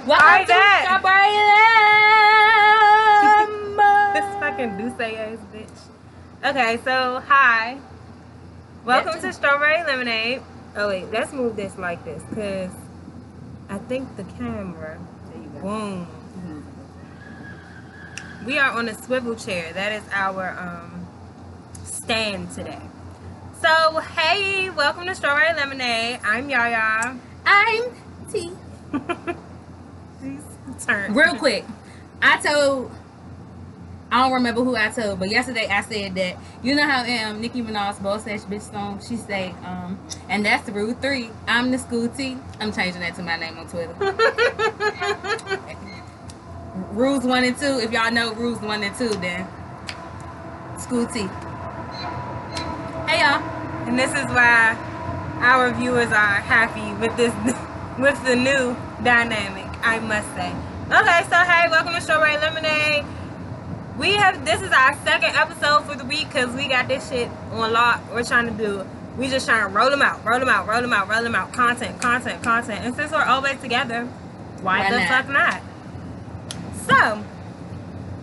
Welcome to Strawberri Lamb. This fucking Duce ass bitch. Okay, so hi. Welcome to Strawberry Lemonade. Oh wait, let's move this like this, cause I think the camera. There you go. Boom. We are on a swivel chair. That is our stand today. So hey, welcome to Strawberry Lemonade. I'm Yaya. I'm Tee. Turn. Real quick, I don't remember who I told, but yesterday I said that, you know how Nicki Minaj's Boss Ass Bitch song, she say, and that's the rule 3, I'm the school T. I'm changing that to my name on Twitter. Rules 1 and 2, if y'all know rules 1 and 2, then school T. Hey y'all. And this is why our viewers are happy with this, with the new dynamic, I must say. Okay, so hey, welcome to Strawberry Lemonade. This is our second episode for the week because we got this shit on lock. We just trying to roll them out. Content. And since we're always together, why the fuck not? So,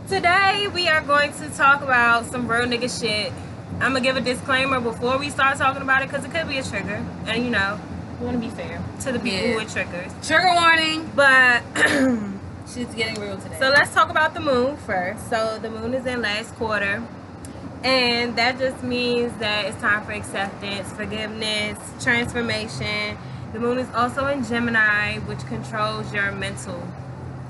today we are going to talk about some real nigga shit. I'm going to give a disclaimer before we start talking about it because it could be a trigger. And you know, we want to be fair to the people with triggers. Trigger warning. But shit's getting real today. So let's talk about the moon first. So the moon is in last quarter. And that just means that it's time for acceptance, forgiveness, transformation. The moon is also in Gemini, which controls your mental.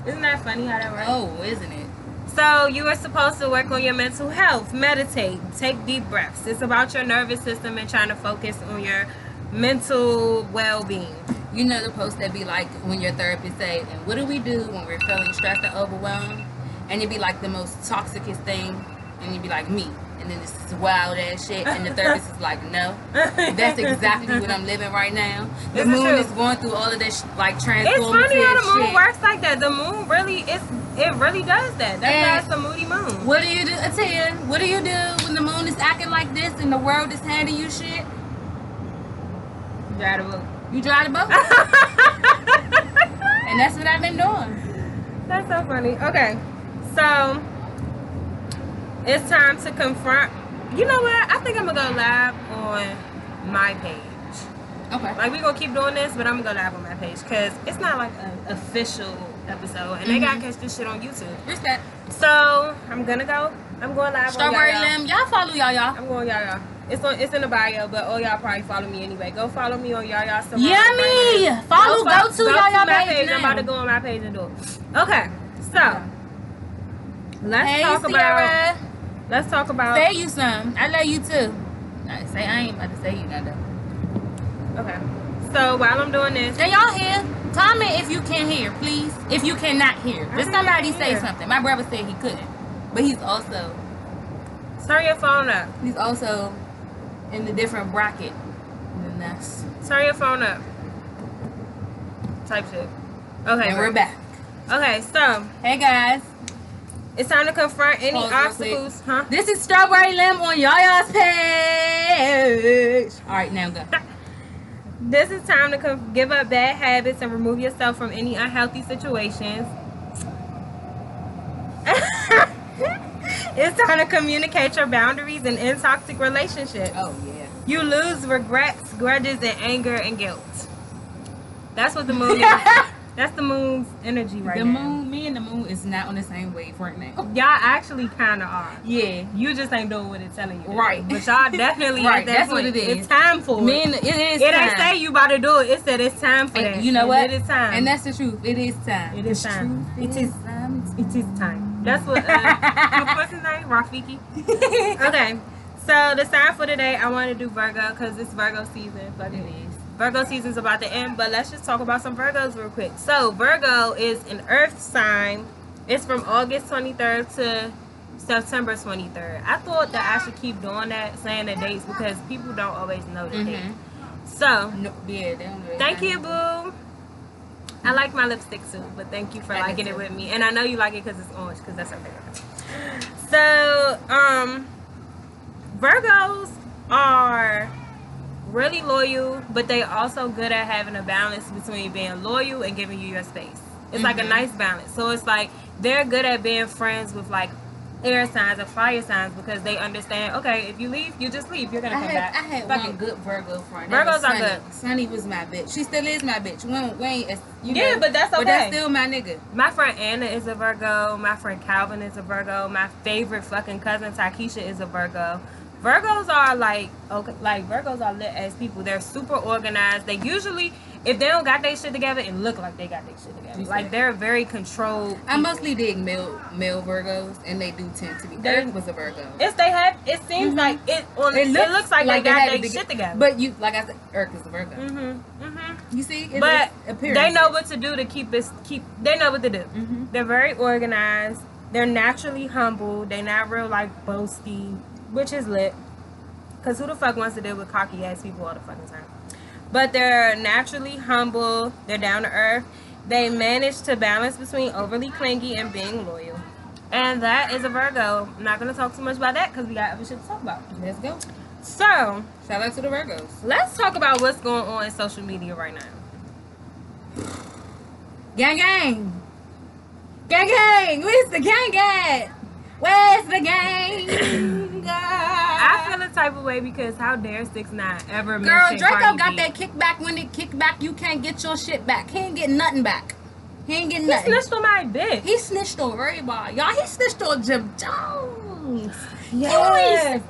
Isn't that funny how that works? Oh, isn't it? So you are supposed to work on your mental health, meditate, take deep breaths. It's about your nervous system and trying to focus on your mental well-being. You know the post that be like when your therapist say, and what do we do when we're feeling stressed and overwhelmed? And it'd be like the most toxicest thing, and you'd be like, me. And then this is wild ass shit, and the therapist is like, no. That's exactly what I'm living right now. The moon is going through all of this like transformative shit. It's funny how the moon works like that. The moon really, it really does that. That's why it's a moody moon. What do you do, Atiya? What do you do when the moon is acting like this and the world is handing you shit? You drive the boat. You drive the boat. And that's what I've been doing. That's so funny. Okay, so it's time to confront. You know what? I think I'm gonna go live on my page. Okay. Like, we're gonna keep doing this, but I'm gonna go live on my page because it's not like an official episode, and they gotta catch this shit on YouTube. Respect. So I'm going live Strawberri on Lamb. Y'all follow Yaya. I'm going Yaya. It's in the bio, but all y'all probably follow me anyway. Go follow me on Yaya. Yummy! Right, go to Yaya my page. I'm about to go on my page and do it. Okay, so let's talk about. Say you some. I love you too. I ain't about to say you nothing. Okay. So while I'm doing this, can y'all hear? Comment if you can hear, please. If you cannot hear, just somebody say something. My brother said he couldn't, but he's also. Turn your phone up. He's also in a different bracket than us. Turn your phone up. Type shit. Okay. And we're back. Okay, so hey guys, it's time to confront any obstacles. Huh? This is Strawberri Lamb on Yaya's page. All right, now go. This is time to give up bad habits and remove yourself from any unhealthy situations. It's time to communicate your boundaries and end toxic relationships. Oh, yeah. You lose regrets, grudges, and anger and guilt. That's what the moon is. That's the moon's energy right now. Me and the moon is not on the same wave right now. Y'all actually kind of are. Yeah. You just ain't doing what it's telling you. Right. But y'all definitely right. At that That's point. what it is. It's time for it. It is It time. ain't say you about to do it. It said it's time for that. You know what? It is time. And that's the truth. It is time. It is time. It is time. It is time. That's what, what's his name? Rafiki? Okay. So the sign for today, I want to do Virgo because it's Virgo season. Fuck it is. Virgo season's about to end, but let's just talk about some Virgos real quick. So Virgo is an earth sign. It's from August 23rd to September 23rd. I thought that I should keep doing that, saying the dates, because people don't always know the date. So, they don't know. Thank you, boo. I like my lipstick too, but thank you for liking it with me. And I know you like it because it's orange, because that's our favorite. So, Virgos are really loyal, but they also good at having a balance between being loyal and giving you your space. It's like a nice balance. So it's like they're good at being friends with like air signs or fire signs because they understand, okay, if you leave, you just leave. You're going to come back. I had one good Virgo friend. Virgos are good. Sunny was my bitch. She still is my bitch. We ain't, you know, yeah, but that's okay. But that's still my nigga. My friend Anna is a Virgo. My friend Calvin is a Virgo. My favorite fucking cousin Takesha is a Virgo. Virgos are like, okay, like Virgos are lit as people. They're super organized. They usually, if they don't got their shit together, it look like they got their shit together. Like they're very controlled people. I mostly dig male Virgos, and they do tend to be. Eric was a Virgo. It seems like it looks like they got their shit together. But you, like I said, Eric is a Virgo. You see, but they know what to do to keep. They know what to do. They're very organized. They're naturally humble. They're not real like boasty, which is lit. Cause who the fuck wants to deal with cocky ass people all the fucking time? But they're naturally humble. They're down to earth. They manage to balance between overly clingy and being loyal. And that is a Virgo. I'm not going to talk too much about that because we got other shit to talk about. Let's go. So, shout out to the Virgos. Let's talk about what's going on in social media right now. Gang, gang. Gang, gang. Where's the gang at? Where's the gang? I feel a type of way because how dare 6ix9ine ever mention Girl, Draco Cardi got B. that kickback. When it kick back, you can't get your shit back. He ain't getting nothing back. He ain't getting nothing. He snitched on my bitch. He snitched on everybody. Y'all, he snitched on Jim Jones. Yes.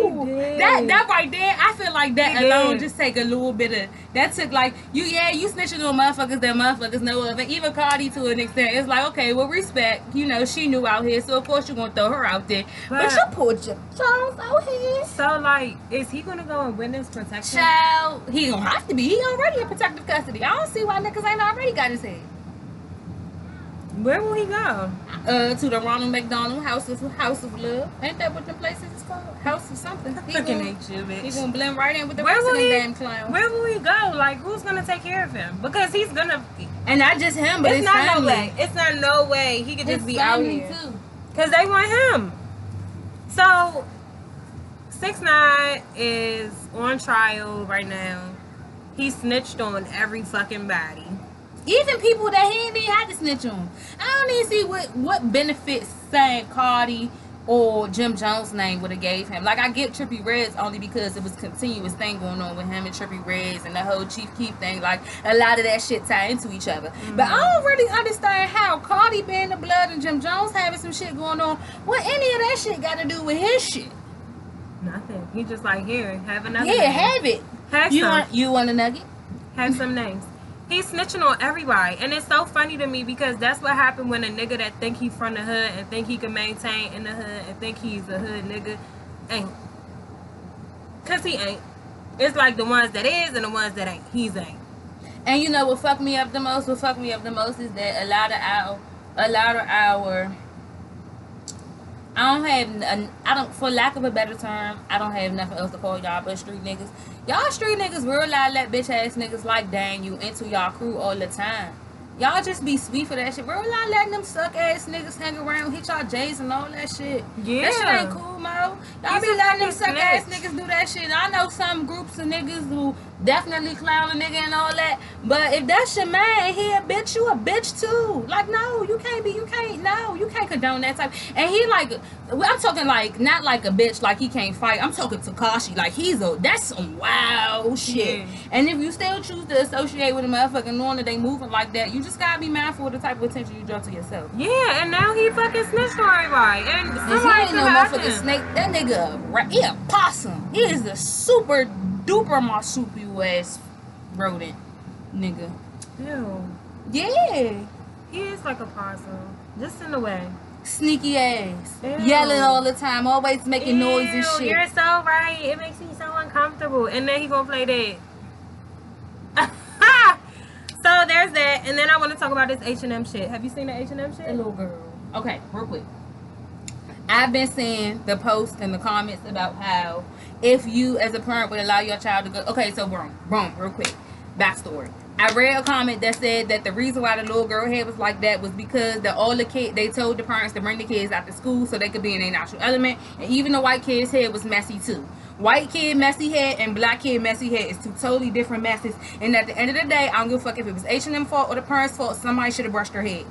That right there, I feel like that alone just take a little bit of, that took like, you snitching on motherfuckers that motherfuckers know of, and even Cardi to an extent, it's like, okay, well, respect, you know, she knew out here, so of course you're gonna throw her out there, but you put Jim Jones out here. So like, is he gonna go in witness protection? Child, he gonna have to be, he already in protective custody. I don't see why niggas ain't already got his head. Where will he go? To the Ronald McDonald House of Love. Ain't that what the place is called? House of something. He fucking hate you, bitch. He's gonna blend right in with the rest of them damn clowns. Where will he go? Like, who's gonna take care of him? Because he's gonna. And not just him, but it's his not family. No way. It's not no way he could just be out here. Too. Cause they want him. So, 6ix9ine is on trial right now. He snitched on every fucking body. Even people that he ain't even had to snitch on. I don't even see what benefits saying Cardi or Jim Jones' name would have gave him. Like, I get Trippie Redd's only because it was continuous thing going on with him and Trippie Redd's and the whole Chief Keef thing. Like, a lot of that shit tie into each other. But I don't really understand how Cardi being the blood and Jim Jones having some shit going on, what any of that shit got to do with his shit? Nothing. He just like, here, have another Yeah, name. have it. Have you want a nugget? Have some names. He's snitching on everybody, and it's so funny to me because that's what happened when a nigga that think he from the hood and think he can maintain in the hood and think he's a hood nigga ain't. Cause he ain't. It's like the ones that is and the ones that ain't. He's ain't. And you know what fucked me up the most? What fucked me up the most is that a lot of our I don't, for lack of a better term, I don't have nothing else to call y'all but street niggas. Y'all street niggas real loud let bitch ass niggas like Daniel into y'all crew all the time. Y'all just be sweet for that shit. Real loud letting them suck ass niggas hang around, hit y'all J's and all that shit. Yeah. That shit ain't cool, Mo. Y'all be letting them suck ass niggas do that shit. I know some groups of niggas who definitely clown a nigga and all that. But if that's your man, he a bitch, you a bitch too. Like, no, you can't condone that type. And he like, I'm talking like, not like a bitch, like he can't fight. I'm talking Tekashi, like that's some wild shit. Yeah. And if you still choose to associate with a motherfucker knowing that they moving like that, you just gotta be mindful of the type of attention you draw to yourself. Yeah, and now he fucking snitched on everybody. And he ain't no motherfucking snake. That nigga, he a possum. He is a super duper marsupial ass rodent nigga. Ew. Yeah. He is like a possum. Just in a way. Sneaky ass. Ew. Yelling all the time. Always making noise and shit. You're so right. It makes me so uncomfortable. And then he gonna play that. So there's that. And then I want to talk about this H&M shit. Have you seen the H&M shit? A little girl. Okay, real quick. I've been seeing the posts and the comments about how if you as a parent would allow your child to go. Okay, so boom, real quick. Backstory. I read a comment that said that the reason why the little girl head was like that was because they told the parents to bring the kids out to school so they could be in their natural element, and even the white kid's head was messy too. White kid messy head and black kid messy head is two totally different messes, and at the end of the day, I don't give a fuck if it was H&M fault or the parents' fault. Somebody should have brushed her head.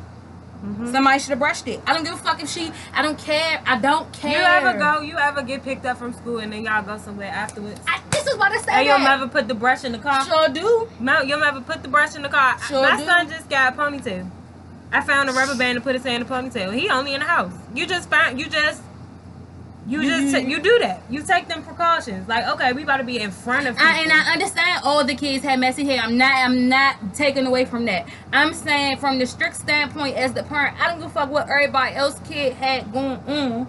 Somebody should have brushed it. I don't give a fuck if I don't care. I don't care. You ever get picked up from school and then y'all go somewhere afterwards? This is what I said. And your mother put the brush in the car? Sure do. No, your mother put the brush in the car. Sure My do. son just got a ponytail. I found a rubber band to put his hair in a ponytail. He only in the house. You do that. You take them precautions. Like, okay, we about to be in front of people. And I understand all the kids have messy hair. I'm not taking away from that. I'm saying from the strict standpoint as the parent, I don't give a fuck what everybody else kid had going on.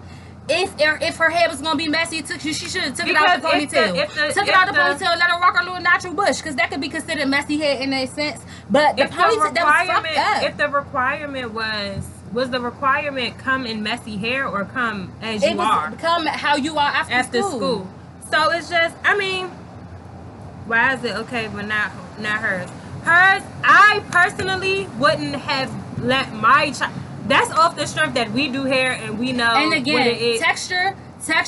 If her hair was gonna be messy, she should have took it out the ponytail. Took it out the ponytail, let her rock her little natural bush, because that could be considered messy hair in a sense. But the ponytail, that was fucked up. If the requirement was the requirement come in messy hair or come as you are? Come how you are after school. So it's just, I mean, why is it okay but not hers? Hers, I personally wouldn't have let my child. That's off the strength that we do hair and we know. And again, what it is. texture.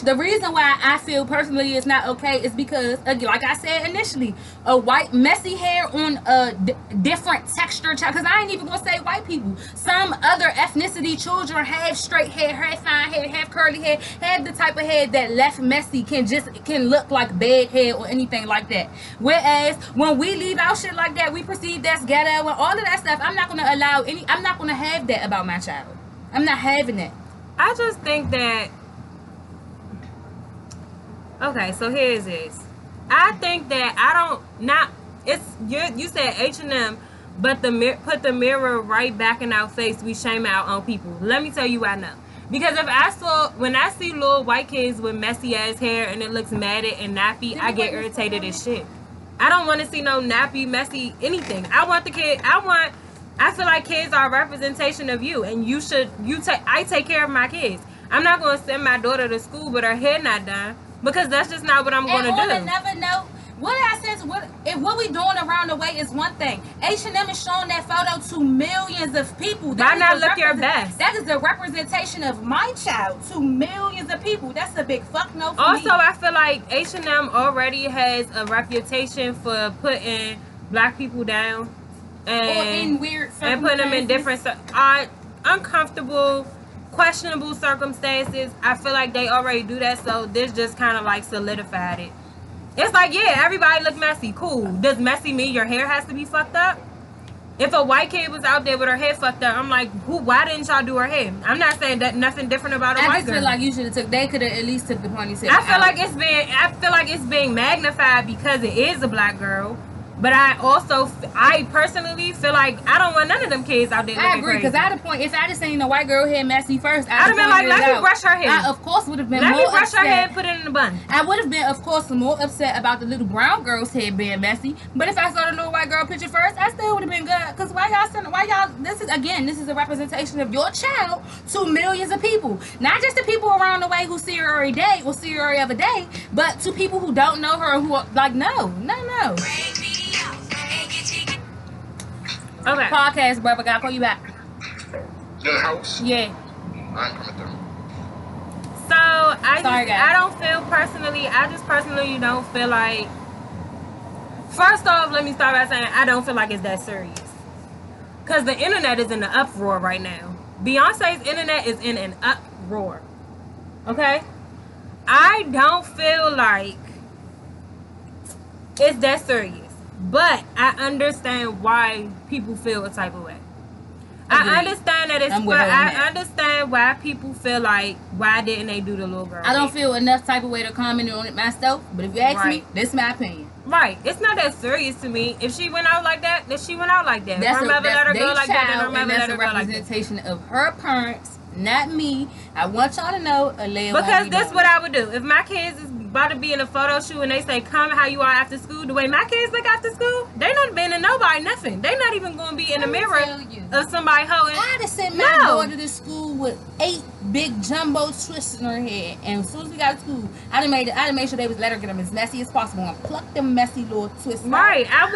The reason why I feel personally it's not okay is because, again, like I said initially, a white messy hair on a different texture child. Because I ain't even gonna say white people. Some other ethnicity children have straight hair, have fine hair, have curly hair, have the type of hair that left messy can look like bad hair or anything like that. Whereas when we leave out shit like that, we perceive that's ghetto and all of that stuff. I'm not gonna I'm not gonna have that about my child. I'm not having it. I just think that. Okay, so here's this. I think that you said H&M, but put the mirror right back in our face. We shame our own people. Let me tell you why now. Because when I see little white kids with messy ass hair and it looks matted and nappy, I get irritated as shit. I don't want to see no nappy, messy anything. I feel like kids are a representation of you, and I take care of my kids. I'm not going to send my daughter to school with her hair not done. Because that's just not what I'm going to do. And never know. What I said, what we doing around the way is one thing. H&M is showing that photo to millions of people. Why not look your best? That is the representation of my child to millions of people. That's a big fuck no for me. Also, I feel like H&M already has a reputation for putting black people down. And putting them in different uncomfortable, questionable circumstances. I feel like they already do that, so this just kind of like solidified it. It's like, yeah, everybody look messy. Cool. Does messy mean your hair has to be fucked up? If a white kid was out there with her hair fucked up, I'm like, why didn't y'all do her hair? I'm not saying that nothing different about a white girl. I feel like you should have they could have at least took the ponytail. I feel like it's being magnified because it is a black girl. But I personally feel like I don't want none of them kids out there looking crazy. I agree, because at a point, if I just seen the white girl hair messy first, I'd have been like, let me brush her hair. I, of course, would have been more upset. Let me brush her hair and put it in the bun. I would have been, of course, more upset about the little brown girl's hair being messy. But if I saw the little white girl picture first, I still would have been good. Because this is a representation of your child to millions of people. Not just the people around the way who see her every day or see her every other day, but to people who don't know her, who are like, no. Okay. Podcast, brother. Gotta call you back. Your house? Yeah. I'm coming through. So I just personally don't feel like. First off, let me start by saying I don't feel like it's that serious. Cause the internet is in an uproar right now. Beyonce's internet is in an uproar. Okay? I don't feel like it's that serious. But I understand why people feel a type of way. I understand that I understand why people feel like, why didn't they do the little girl? I don't feel enough type of way to comment on it myself. But if you ask me, this is my opinion. Right. It's not that serious to me. If she went out like that, then she went out like that. If her mother let her go like that, then her mother let her go like that. That's a representation of her parents, not me. I want y'all to know, because this is what I would do. If my kids is about to be in a photo shoot and they say, come how you are after school, the way my kids look after school, they not been in nobody, nothing. They not even going to be in the mirror of somebody holding. I'd have sent my daughter to school with 8 big jumbo twists in her head. And as soon as we got to school, I'd have made sure they was let her get them as messy as possible and pluck them messy little twists out. Right. I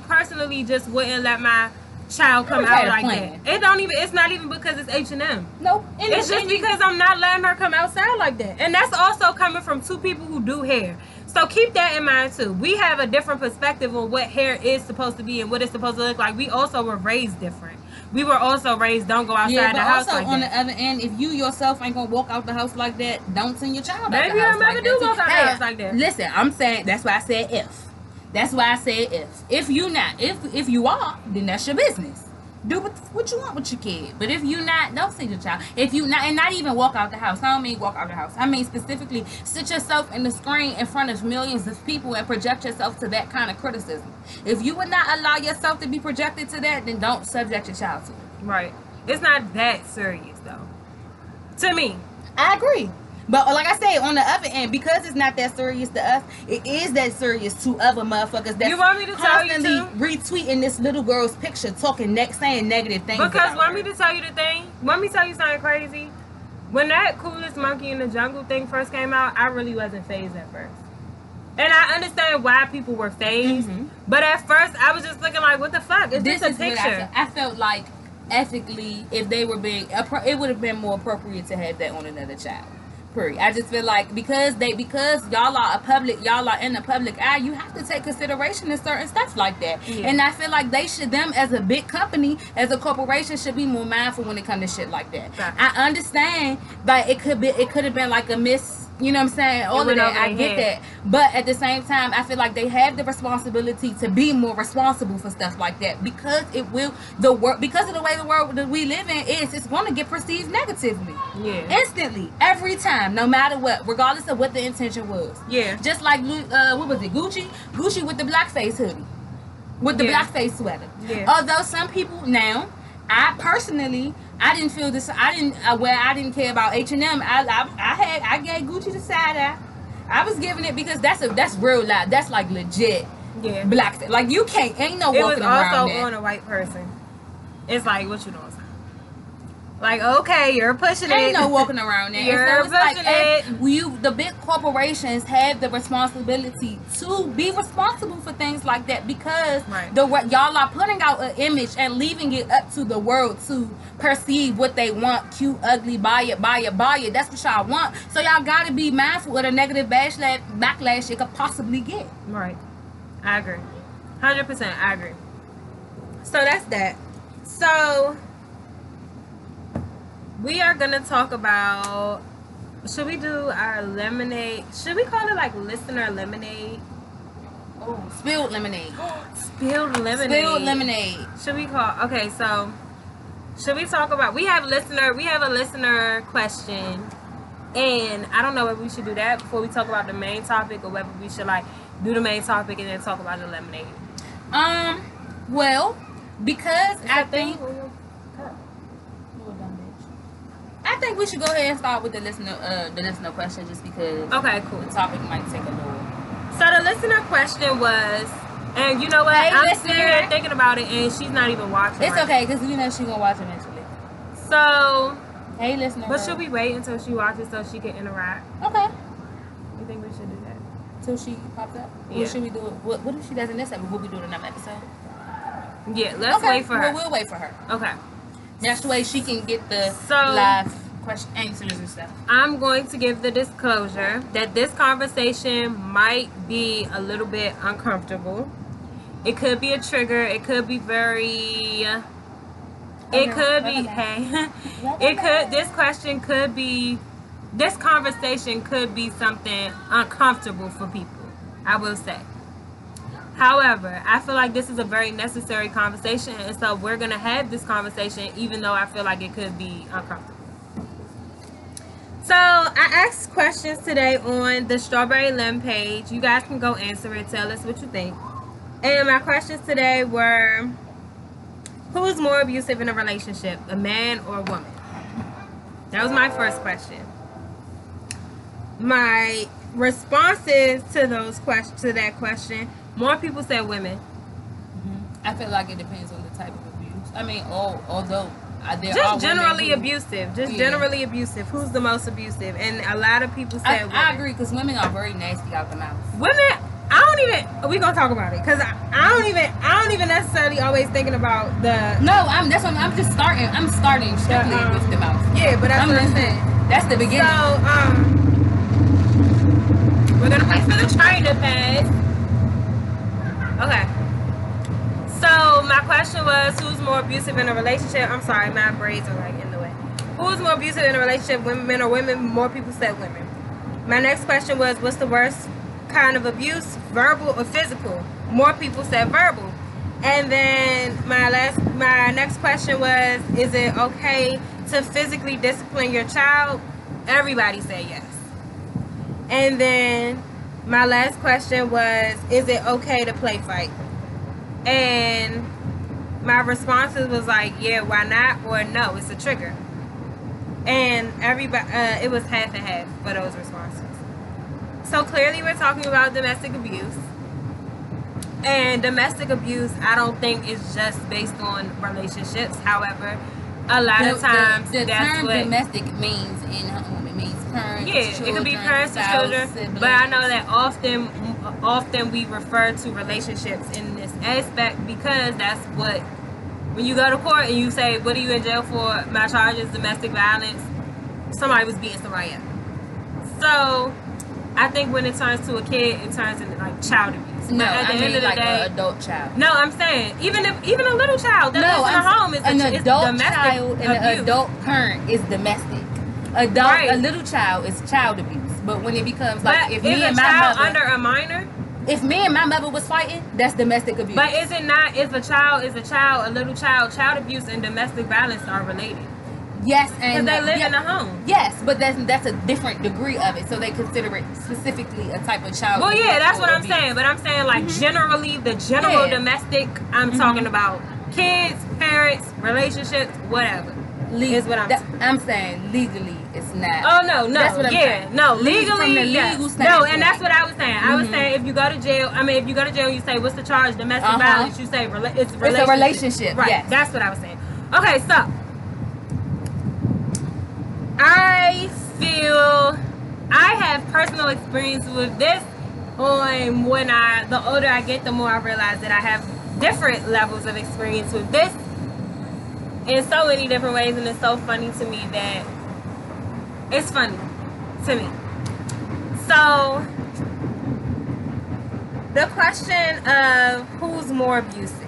personally just wouldn't let my child come out like that. It's not even because it's H&M. Nope. It's just because I'm not letting her come outside like that. And that's also coming from 2 people who do hair. So keep that in mind too. We have a different perspective on what hair is supposed to be and what it's supposed to look like. We also were raised different. We were also raised don't go outside the house like that. On the other end, if you yourself ain't gonna walk out the house like that, don't send your child out the house Maybe your mother do walk out the house like that. Listen, I'm saying that's why I said if. That's why I said if. If you not, if you are, then that's your business. Do what you want with your kid. But if you not, don't send your child. If you not, and not even walk out the house. I don't mean walk out the house. I mean specifically sit yourself in the screen in front of millions of people and project yourself to that kind of criticism. If you would not allow yourself to be projected to that, then don't subject your child to it. Right. It's not that serious though. To me. I agree. But like I said, on the other end, because it's not that serious to us, it is that serious to other motherfuckers that you want me to tell you constantly retweeting this little girl's picture, saying negative things. Because want me to tell you the thing? Want me to tell you something crazy? When that Coolest Monkey in the Jungle thing first came out, I really wasn't phased at first. And I understand why people were phased. Mm-hmm. But at first, I was just looking like, what the fuck? Is this a picture? I felt like ethically, if they were being, it would have been more appropriate to have that on another child. I just feel like because y'all are in the public eye, you have to take consideration in certain stuff like that. Yeah. And I feel like them as a big company, as a corporation, should be more mindful when it comes to shit like that. Right. I understand, but it could have been like a miss. You know what I'm saying? All of that, I get that. But at the same time, I feel like they have the responsibility to be more responsible for stuff like that because because of the way the world that we live in it's going to get perceived negatively. Yeah. Instantly, every time, no matter what, regardless of what the intention was. Yeah. Just like what was it? Gucci with the blackface hoodie, with the blackface sweater. Yeah. Although some people now, I didn't feel this. I didn't care about H&M. I gave Gucci the side eye. I was giving it because that's real life. That's like legit. Yeah. Black. Like you ain't no walking around. It was also on a white person. It's like what you doing? Like okay, you're pushing it. Ain't no walking around there. You're pushing it. The big corporations have the responsibility to be responsible for things like that because y'all are putting out an image and leaving it up to the world to perceive what they want. Cute, ugly, buy it. That's what y'all want. So y'all gotta be mindful of the negative backlash it could possibly get. Right. I agree. 100%. I agree. So that's that. So we are gonna talk about. Should we do our lemonade? Should we call it like listener lemonade? Oh, spilled lemonade. Spilled lemonade. Spilled lemonade. Should we call? Okay, so should we talk about? We have a listener question, and I don't know if we should do that before we talk about the main topic, or whether we should like do the main topic and then talk about the lemonade. Well, because I think we should go ahead and start with the listener question just because. Okay, cool. The topic might take a little. So the listener question was, and you know what? I'm sitting here thinking about it, and she's not even watching. It's okay because we know she's gonna watch eventually. So. Hey, listener. But should we wait until she watches so she can interact? Okay. You think we should do that? Till she pops up? Yeah. What should we do? What if she does in this episode? Will we do it in another episode? Yeah, let's wait for her. We'll wait for her. Okay. That's the way she can get the live question answers and stuff. I'm going to give the disclosure that this conversation might be a little bit uncomfortable. It could be a trigger. It could be very. It could be. Hey. It could. This question could be. This conversation could be something uncomfortable for people. I will say. However, I feel like this is a very necessary conversation, and so we're going to have this conversation even though I feel like it could be uncomfortable. So, I asked questions today on the Strawberri Lim page. You guys can go answer it. Tell us what you think. And my questions today were, who is more abusive in a relationship, a man or a woman? That was my first question. My responses to that question, more people said women. I feel like it depends on the type of abuse. I mean, although there are Just generally women who, abusive. Just generally abusive. Who's the most abusive? And a lot of people said women. I agree, because women are very nasty out the mouth. Women, I don't even. We gonna talk about it because I don't even necessarily always thinking about the. No, I'm just starting. I'm starting strictly with the mouth. Yeah, but that's what I'm saying. That's the beginning. So we're gonna wait for the train to pass. Okay. So my question was, who's more abusive in a relationship? I'm sorry, my braids are like in the way. Who's more abusive in a relationship, men or women? More people said women. My next question was, what's the worst kind of abuse, verbal or physical? More people said verbal. And then my next question was, is it okay to physically discipline your child? Everybody said yes. And then my last question was, is it okay to play fight? And my responses was like, yeah, why not? Or no, it's a trigger. And everybody, it was half and half for those responses. So clearly we're talking about domestic abuse. And domestic abuse, I don't think is just based on relationships. However, a lot of times the that's term what domestic means in home. It means parents, it could be parents and children. siblings. But I know that often we refer to relationships in this aspect because that's what, when you go to court and you say, what are you in jail for? My charge is domestic violence. Somebody was beating somebody up. So I think when it turns to a kid, it turns into like child abuse. No, but at the end of the like day, an adult child. No, I'm saying even a little child that lives in a home is an adult domestic child abuse. and an adult parent is domestic. A little child is child abuse. But when it becomes like, but if me and my child mother under a minor, if me and my mother was fighting, that's domestic abuse. but is it not? Is a child, a little child, child abuse and domestic violence are related? Yes, and because they live in a home. Yes, but that's a different degree of it. So they consider it specifically a type of child. Well, yeah, that's what I'm abuse. saying. But I'm saying like generally, the general domestic. I'm talking about kids, parents, relationships, whatever. Is what I'm saying legally, it's not. Oh no, That's what I'm saying. No, legally, from the legal no, standpoint. and that's what I was saying. I was saying if you go to jail, if you go to jail, you say what's the charge? Domestic violence. You say it's a relationship. It's a relationship. Right. Yes. That's what I was saying. Okay, so I feel I have personal experience with this. On the older I get, the more I realize that I have different levels of experience with this in so many different ways, and it's so funny to me that it's funny to me. So the question of who's more abusive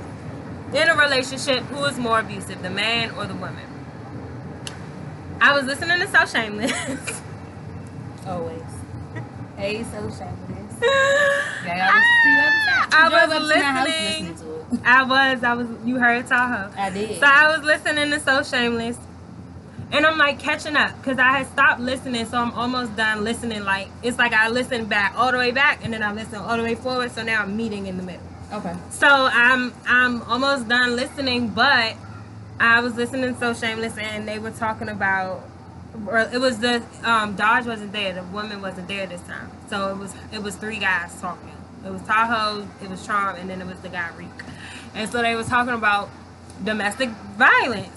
in a relationship, who is more abusive, the man or the woman? I was listening to So Shameless. Always. Hey, So Shameless. I was you heard Tahoe. I did. So I was listening to So Shameless, and I'm like catching up because I had stopped listening, so I'm almost done listening. Like it's like I listened back all the way back, and then I listened all the way forward. So now I'm meeting in the middle. Okay. So I'm almost done listening, but I was listening to So Shameless, and they were talking about. It was the Dodge wasn't there. The woman wasn't there this time. So it was three guys talking. It was Tahoe, it was Charm, and then it was the guy Reek. And so they was talking about domestic violence.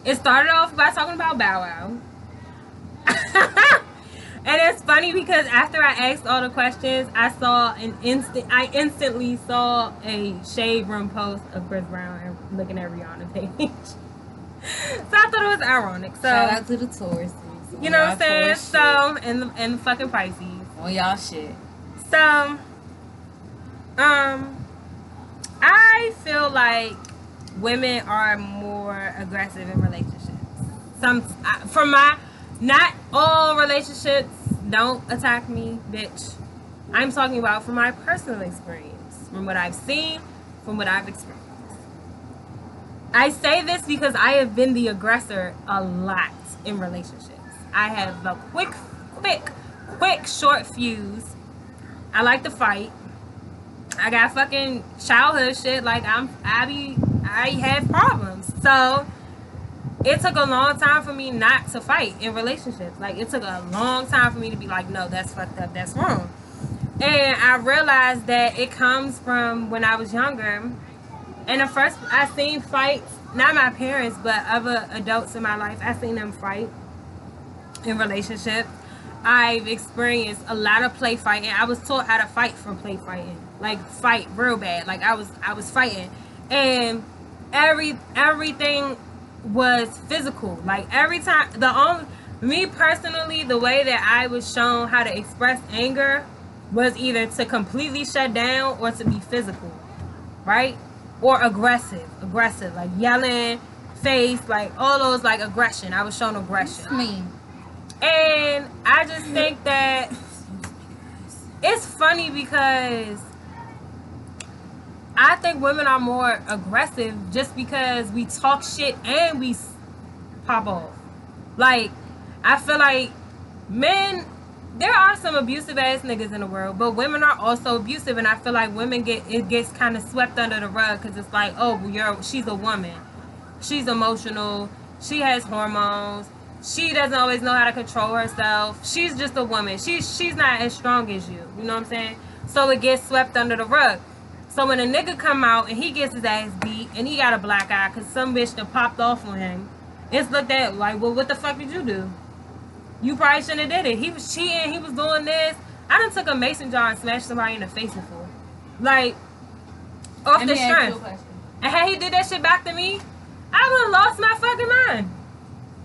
It started off by talking about Bow Wow. And it's funny because after I asked all the questions, I instantly saw a Shade Room post of Chris Brown looking at Rihanna's page. So I thought it was ironic. So shout out to the Tauruses. You know what I'm saying? So and the fucking Pisces. On y'all shit. So I feel like women are more aggressive in relationships. Not all relationships. Don't attack me, bitch. I'm talking about from my personal experience, from what I've seen, from what I've experienced. I say this because I have been the aggressor a lot in relationships. I have a quick, short fuse. I like to fight. I got fucking childhood shit. Like I have problems. So it took a long time for me not to fight in relationships. Like, it took a long time for me to be like, no, that's fucked up, that's wrong. And I realized that it comes from when I was younger. And the first, I seen fights, not my parents, but other adults in my life. I seen them fight in relationships. I've experienced a lot of play fighting. I was taught how to fight from play fighting. Like, fight real bad. Like, I was fighting. And everything was physical. Like, every time, me personally, the way that I was shown how to express anger was either to completely shut down or to be physical, right? Or aggressive, like yelling, face, like all those, like aggression. I was shown aggression. Me. And I just think that it's funny because I think women are more aggressive just because we talk shit and we pop off. Like, I feel like men, there are some abusive ass niggas in the world, but women are also abusive, and I feel like women gets kind of swept under the rug because it's like, oh, she's a woman, she's emotional, she has hormones, she doesn't always know how to control herself, she's just a woman, she's not as strong as you, you know what I'm saying? So it gets swept under the rug. So when a nigga come out and he gets his ass beat and he got a black eye because some bitch that popped off on him, it's looked at like, well, what the fuck did you do? You probably shouldn't have did it. He was cheating. He was doing this. I done took a mason jar and smashed somebody in the face before. Like, off the strength. And had he did that shit back to me, I would have lost my fucking mind.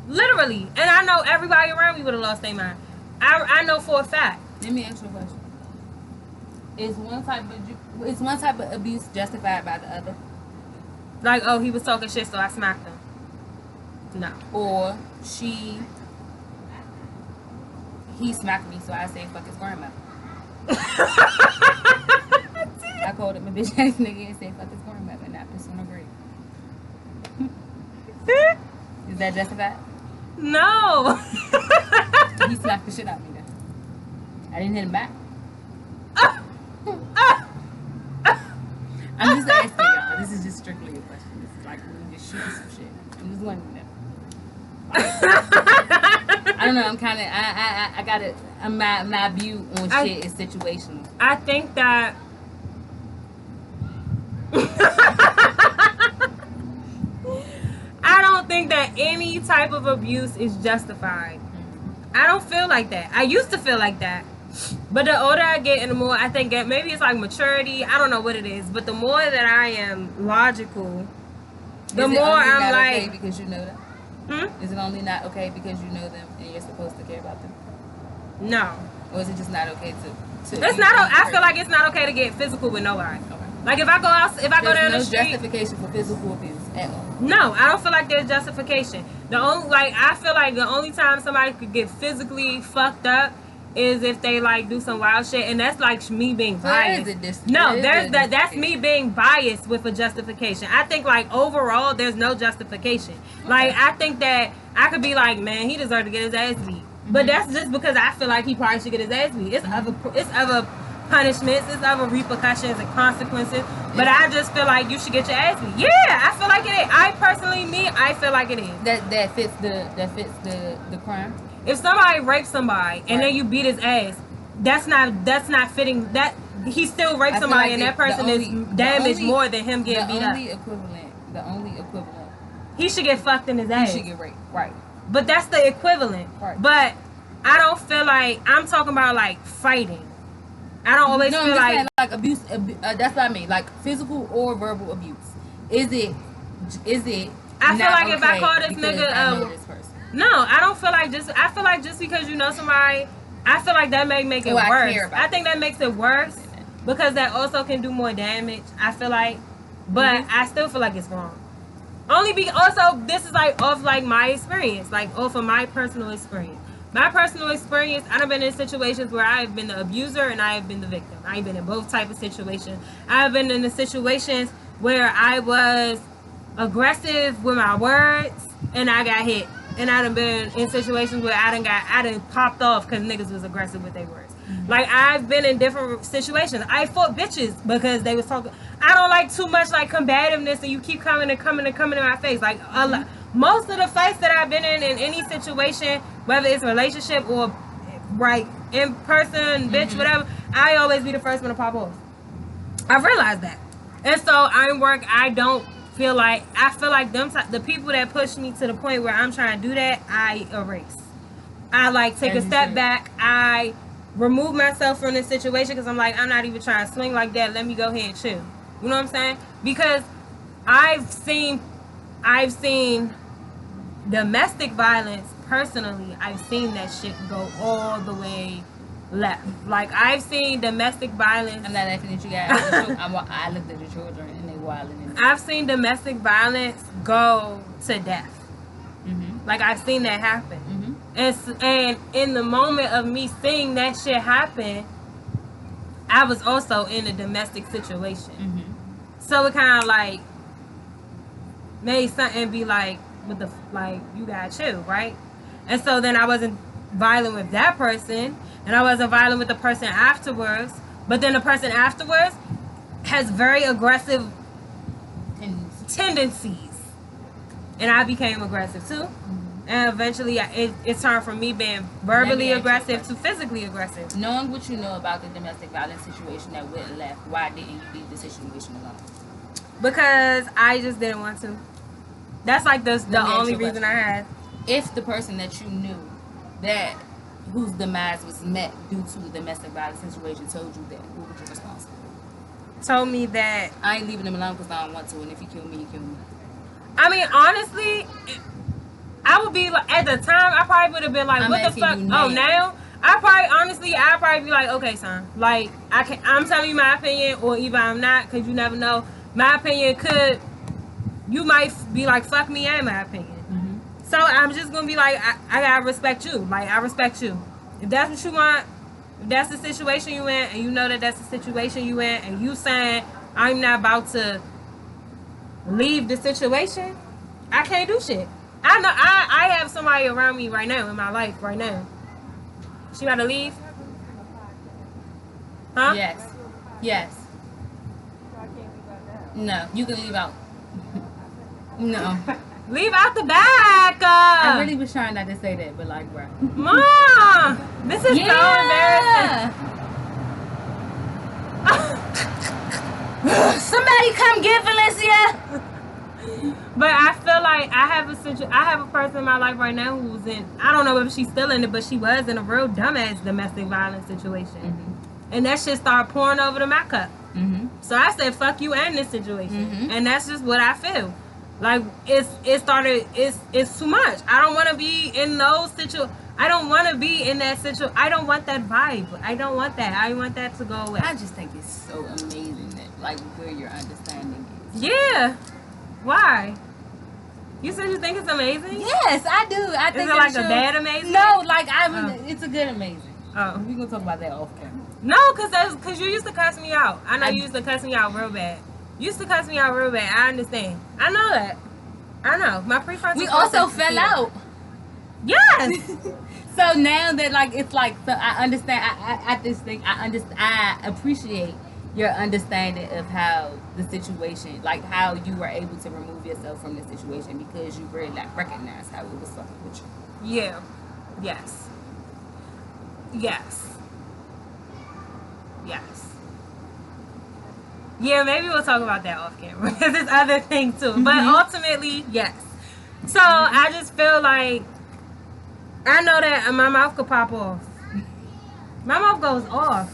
Literally. And I know everybody around me would have lost their mind. I know for a fact. Let me ask you a question. Is one type of abuse justified by the other? Like, oh, he was talking shit, so I smacked him. No. Or he smacked me, so I say fuck his grandma. I called him a bitch ass nigga and said fuck his grandma, and not piss on her grave. Is that justified? No. He slapped the shit out of me then. I didn't hit him back. I'm just asking y'all. This is just strictly a question. This is like we just shooting some shit. I'm just wondering that. I don't know. I'm kind of. I got it. My view on shit is situational. I think that. I don't think that any type of abuse is justified. I don't feel like that. I used to feel like that. But the older I get and the more I think that maybe it's like maturity. I don't know what it is. But the more that I am logical, the more I'm like. Okay because you know them? Is it only not okay because you know them and you're supposed to care about them? No. Or is it just not okay to it's not. I feel like it's not okay to get physical with nobody. Okay. Like if I go out, if I go down the street. There's no justification for physical abuse at all. No, I don't feel like there's justification. I feel like the only time somebody could get physically fucked up is if they like do some wild shit, and that's like me being biased. That's me being biased with a justification. I think like overall there's no justification. Okay. Like I think that I could be like, man, he deserved to get his ass beat, but that's just because I feel like he probably should get his ass beat. It's other punishments, it's other repercussions and consequences, but I just feel like you should get your ass beat. Yeah, I feel like it is. I feel like it is. That fits the crime. If somebody rapes somebody and then you beat his ass, that's not fitting. That he still raped somebody and that person is damaged more than him getting beat up. The only equivalent. He should get fucked in his ass. He should get raped. Right. But that's the equivalent. Right. But I don't feel like I'm talking about like fighting. I don't always feel like abuse. That's what I mean. Like physical or verbal abuse. Is it? I feel like if I call this nigga no, I don't feel like I feel like just because you know somebody, I feel like that may make it worse. I think that makes it worse because that also can do more damage. I feel like, but I still feel like it's wrong. Also this is like off like my experience, like off of my personal experience. My personal experience, I've been in situations where I have been the abuser and I have been the victim. I've been in both types of situations. I've been in the situations where I was aggressive with my words and I got hit. And I done been in situations where I done popped off because niggas was aggressive with their words. Like I've been in different situations. I fought bitches because they was talking. I don't like too much like combativeness and you keep coming in my face. Like most of the fights that I've been in any situation, whether it's a relationship or right in person, bitch, whatever, I always be the first one to pop off. I realized that. And so I don't feel like, I feel like the people that push me to the point where I'm trying to do that, I erase. I like take a step back. I remove myself from this situation because I'm like, I'm not even trying to swing like that. Let me go ahead and chill. You know what I'm saying? Because I've seen domestic violence personally. I've seen that shit go all the way left. Like, I've seen domestic violence. I'm not laughing at you guys. I looked at the children and they wilding. I've seen domestic violence go to death. Like, I've seen that happen. And in the moment of me seeing that shit happen, I was also in a domestic situation. So it kind of like made something be like, you gotta chill, right? And so then I wasn't violent with that person, and I wasn't violent with the person afterwards. But then the person afterwards has very aggressive tendencies, and I became aggressive too. And eventually, it turned from me being verbally aggressive to physically aggressive. Knowing what you know about the domestic violence situation that went left, why didn't you leave the situation alone? Because I just didn't want to. That's like the only reason I had. If the person that you knew that whose demise was met due to the domestic violence situation told you that, what would you respond? Told me that I ain't leaving him alone because I don't want to, and if you kill me, you kill me. I mean, honestly, I would be like, at the time, I probably would have been like, what the fuck? Oh, now? I'd probably be like, okay, son. Like, I'm telling you my opinion, or even I'm not, because you never know. My opinion you might be like, fuck me and my opinion. So I'm just going to be like, I got to respect you. Like, I respect you. If that's what you want, if that's the situation you in, and you know that that's the situation you in, and you saying, I'm not about to leave the situation, I can't do shit. I know I have somebody around me right now in my life right now. She about to leave? Huh? Yes. No, you can leave out. No. Leave out the back. I really was trying not to say that, but like, bro. Mom, this is so embarrassing. Somebody come get Valencia. But I feel like I have a person in my life right now who's in, I don't know if she's still in it, but she was in a real dumbass domestic violence situation. And that shit started pouring over to my cup. So I said, fuck you and this situation. And that's just what I feel. Like, it's too much. I don't want to be in those situations. I don't want to be in that situation. I don't want that vibe. I don't want that. I want that to go away. I just think it's so amazing that, like, good your understanding is. Yeah. Why? You said you think it's amazing? Yes, I do. I think it's like a bad amazing? No, like, it's a good amazing. Oh. We're going to talk about that off camera. No, because you used to cuss me out. I know you used to cuss me out real bad. You used to cuss me out real bad. I understand. I know that. I know. My prefrontal. We also fell out. Yes. So now that, like, it's like, so I understand. I appreciate your understanding of how the situation, like, how you were able to remove yourself from the situation because you really like recognized how it was fucking with you. Yeah. Yes. Yes. Yes. Yeah, maybe we'll talk about that off camera because it's other things too. But ultimately, yes. So I just feel like I know that my mouth could pop off. My mouth goes off.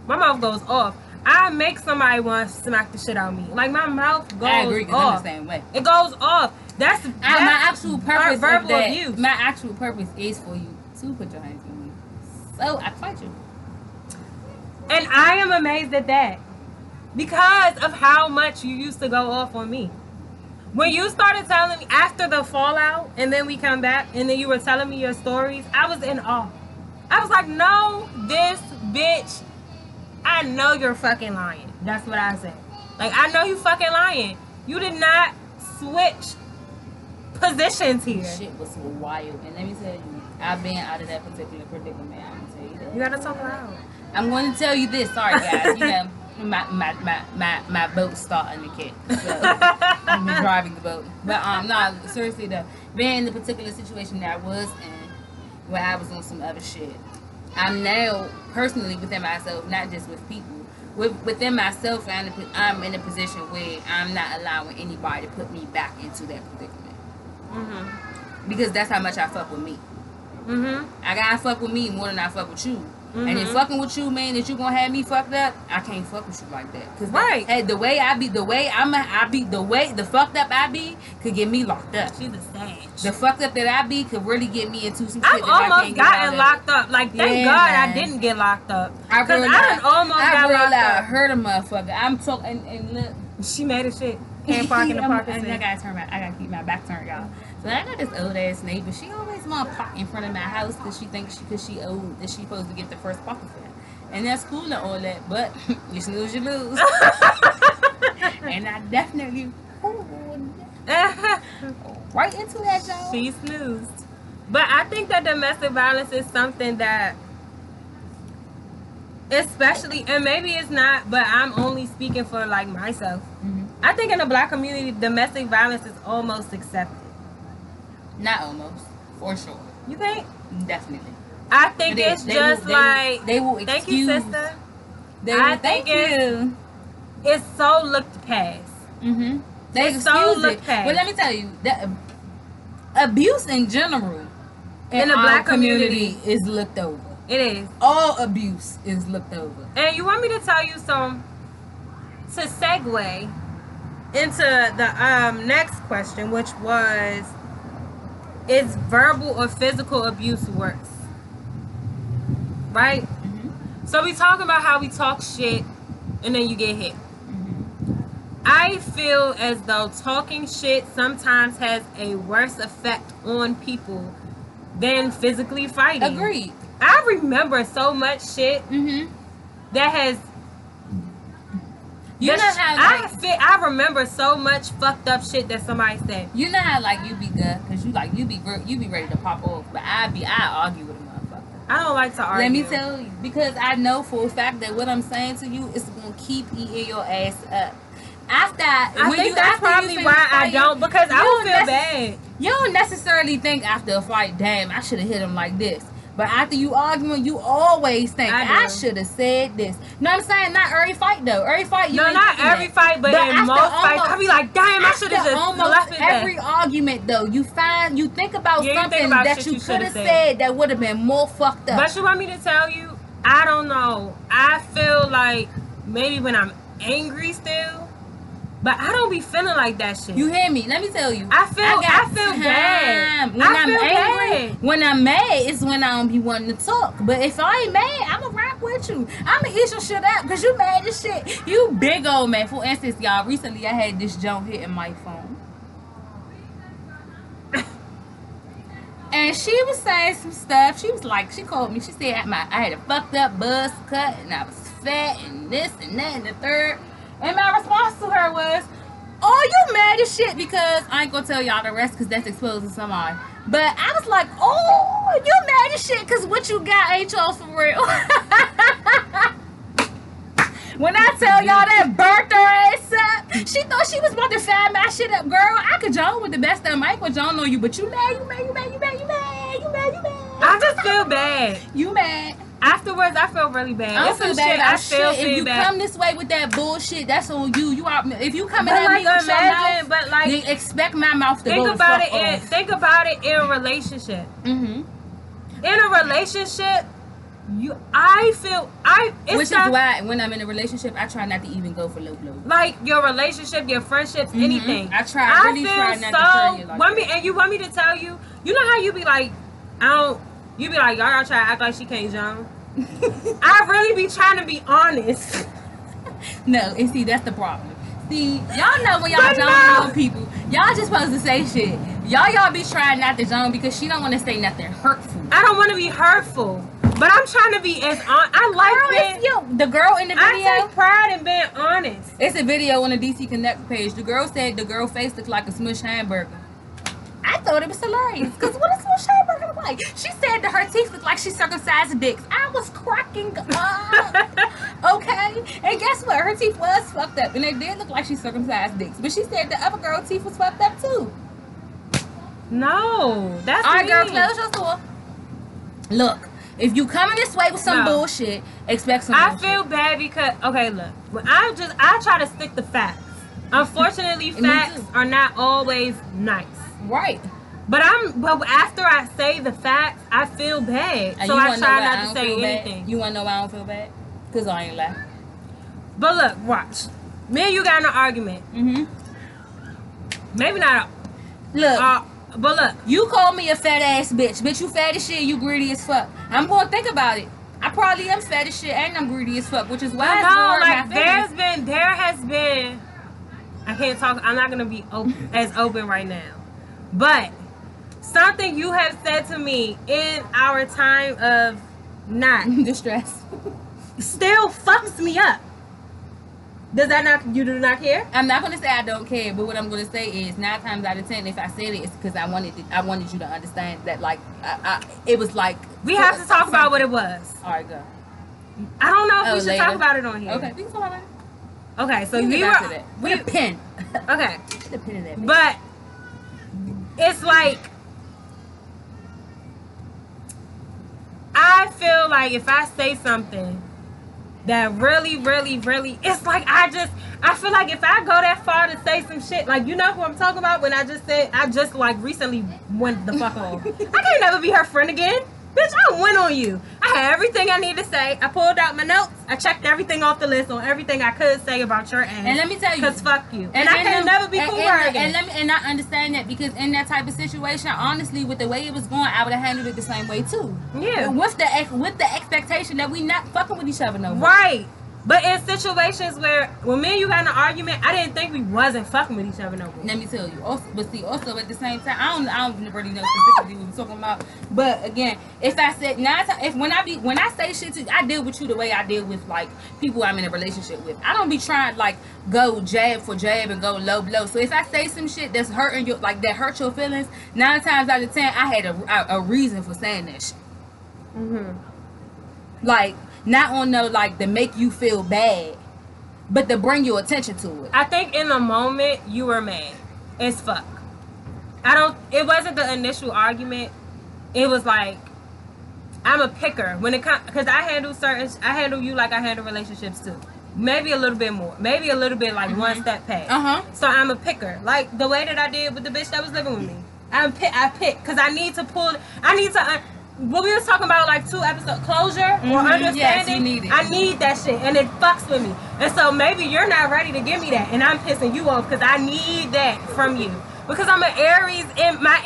My mouth goes off. I make somebody want to smack the shit out of me. Like, my mouth goes off. I agree, because I'm the same way. It goes off. That's my actual purpose. Verbal abuse. My actual purpose is for you to put your hands on me. So I fight you. And I am amazed at that because of how much you used to go off on me. When you started telling me after the fallout and then we come back and then you were telling me your stories, I was in awe. I was like, no, this bitch, I know you're fucking lying. That's what I said. Like, I know you fucking lying. You did not switch positions here. Shit was wild. And let me tell you, I've been out of that particular predicament. I'm going to tell you that. You gotta talk loud. I'm going to tell you this. Sorry, guys. You know, my boat's starting to kick. So I'm driving the boat. But no, seriously though, being in the particular situation that I was in, where I was on some other shit, I'm now personally within myself, not just with people. Within myself, I'm in a position where I'm not allowing anybody to put me back into that predicament. Because that's how much I fuck with me. I gotta fuck with me more than I fuck with you. And if fucking with you mean that you gonna have me fucked up, I can't fuck with you like that. Cause the way the fucked up I be could get me locked up. She's a sage. The fucked up that I be could really get me into some shit. I've almost gotten locked up. Like, thank God man. I didn't get locked up. I almost got locked up. Hurt a motherfucker. I'm talking and look. She made a shit. Can't park in the parking I gotta keep my back turned, y'all. So I got this old ass neighbor. She always want to park in front of my house because she thinks she old that she supposed to get the first parking fare. And that's cool and all that, but you snooze, you lose. And I definitely right into that, y'all. She snoozed. But I think that domestic violence is something that, especially, and maybe it's not, but I'm only speaking for like myself. I think in the black community, domestic violence is almost accepted. Not almost, for sure. You think? Definitely. I think they will excuse. Thank you, sister. Thank you. It's so looked past. They it's so looked it. past. But let me tell you, that abuse in general in the black community is looked over. It is. All abuse is looked over. And you want me to tell you some, to segue into the next question, which was, is verbal or physical abuse worse? Right? So we talk about how we talk shit and then you get hit. I feel as though talking shit sometimes has a worse effect on people than physically fighting. Agreed. I remember so much shit that has. You know how I remember so much fucked up shit that somebody said. You know how like you be good because you be ready to pop off, but I argue with a motherfucker. I don't like to argue. Let me tell you, because I know for a fact that what I'm saying to you is gonna keep eating your ass up. I think that's probably why I don't, because I don't feel bad. You don't necessarily think after a fight, damn, I should have hit him like this. But after you arguing, you always think, I should have said this. You know what I'm saying? Not every fight, though. Every fight, you ain't not every fight, but in most fights, I be like, damn, I should have just left it every argument, though, you think about something that you could have said that would have been more fucked up. But you want me to tell you? I don't know. I feel like maybe when I'm angry still, but I don't be feeling like that shit. You hear me? Let me tell you. I feel bad. When I'm angry, when I'm mad, it's when I don't be wanting to talk. But if I ain't mad, I'ma rock with you. I'ma eat your shit up because you mad as shit. You big old man. For instance, y'all, recently I had this junk hitting my phone. And she was saying some stuff. She was like, she called me. She said I had a fucked up buzz cut and I was fat and this and that and the third. And my response to her was, oh, you mad as shit, because I ain't gonna tell y'all the rest because that's exposing somebody. But I was like, oh, you mad as shit because what you got ain't y'all for real. When I tell y'all that burnt her ass up, she thought she was about to fire my shit up, girl. I could join with the best of them. I ain't gonna join on you, but you mad. I just feel bad. You mad. Afterwards, I feel really bad. I feel bad. I still feel bad. If you come this way with that bullshit, that's on you. You are. If you coming at me with your mouth, then expect my mouth to go the fuck off. Think about it in a relationship. In a relationship, which is why when I'm in a relationship, I try not to even go for low blows. Like your relationship, your friendships, anything. I really try not to show you like that. And you want me to tell you? You know how you be like, you be like, y'all try to act like she can't jump. I really be trying to be honest. No, and see, that's the problem. See, y'all know when y'all jump on people, y'all just supposed to say shit. Y'all be trying not to jump because she don't want to say nothing hurtful. I don't want to be hurtful, but I'm trying to be as honest. I like being the girl in the video. I take pride in being honest. It's a video on the DC Connect page. The girl said the girl face looked like a smushed hamburger. I thought it was hilarious because what is smushed hamburger? like, she said that her teeth look like she circumcised dicks. I was cracking up. Okay? And guess what? Her teeth was fucked up. And they did look like she circumcised dicks. But she said the other girl teeth was fucked up too. No, that's all right, me. girl, close your door. Look, if you coming this way with some bullshit, expect some bullshit. I feel bad because, okay, look. When I try to stick to facts. Unfortunately, facts are not always nice. Right. But after I say the facts, I feel bad. So I try not to say anything. You want to know why I don't feel bad? Because I ain't laughing. But look, watch. Me and you got in an argument. Mm-hmm. Maybe not. Look. But look. You call me a fat ass bitch. Bitch, you fat as shit. You greedy as fuck. I'm going to think about it. I probably am fat as shit and I'm greedy as fuck, which is why there has been. I can't talk. I'm not going to be as open right now. But something you have said to me in our time of not distress still fucks me up. Does that not? You do not care? I'm not going to say I don't care, but what I'm going to say is 9 times out of 10, if I said it, it's because I wanted you to understand that, like, it was like we have to talk about what it was. All right, go. I don't know if we should talk about it on here. Okay, we can talk about it. Okay, so we were with a pen. Okay, the pen in that. But it's like I feel like if I say something that really, it's like I feel like if I go that far to say some shit, like, you know who I'm talking about when I just like recently went the fuck off. I can't never be her friend again. Bitch, I went on you. I had everything I need to say. I pulled out my notes. I checked everything off the list on everything I could say about your ass. And let me tell you, because fuck you. And I can never be cool with her again. And I understand that because in that type of situation, honestly, with the way it was going, I would have handled it the same way too. Yeah. With the expectation that we not fucking with each other no more. Right. But in situations where when me and you got in an argument, I didn't think we wasn't fucking with each other no more. Let me tell you. Also at the same time, I don't really know specifically what we're talking about. But again, if I said when I say shit to you, I deal with you the way I deal with like people I'm in a relationship with. I don't be trying to like go jab for jab and go low blow. So if I say some shit that's hurting you, like that hurt your feelings, 9 times out of 10, I had a reason for saying that shit. Mm-hmm. Like. Not on no like to make you feel bad, but to bring your attention to it. I think in the moment you were mad as fuck. It wasn't the initial argument. It was like I'm a picker when it comes because I handle you like I handle relationships too. Maybe a little bit more. Maybe a little bit like one step past. So I'm a picker. Like the way that I did with the bitch that was living with me. I pick because I need to what we was talking about like 2 episodes, closure or understanding. Yes, you need it. I need that shit and it fucks with me. And so maybe you're not ready to give me that and I'm pissing you off because I need that from you. Because I'm an Aries and my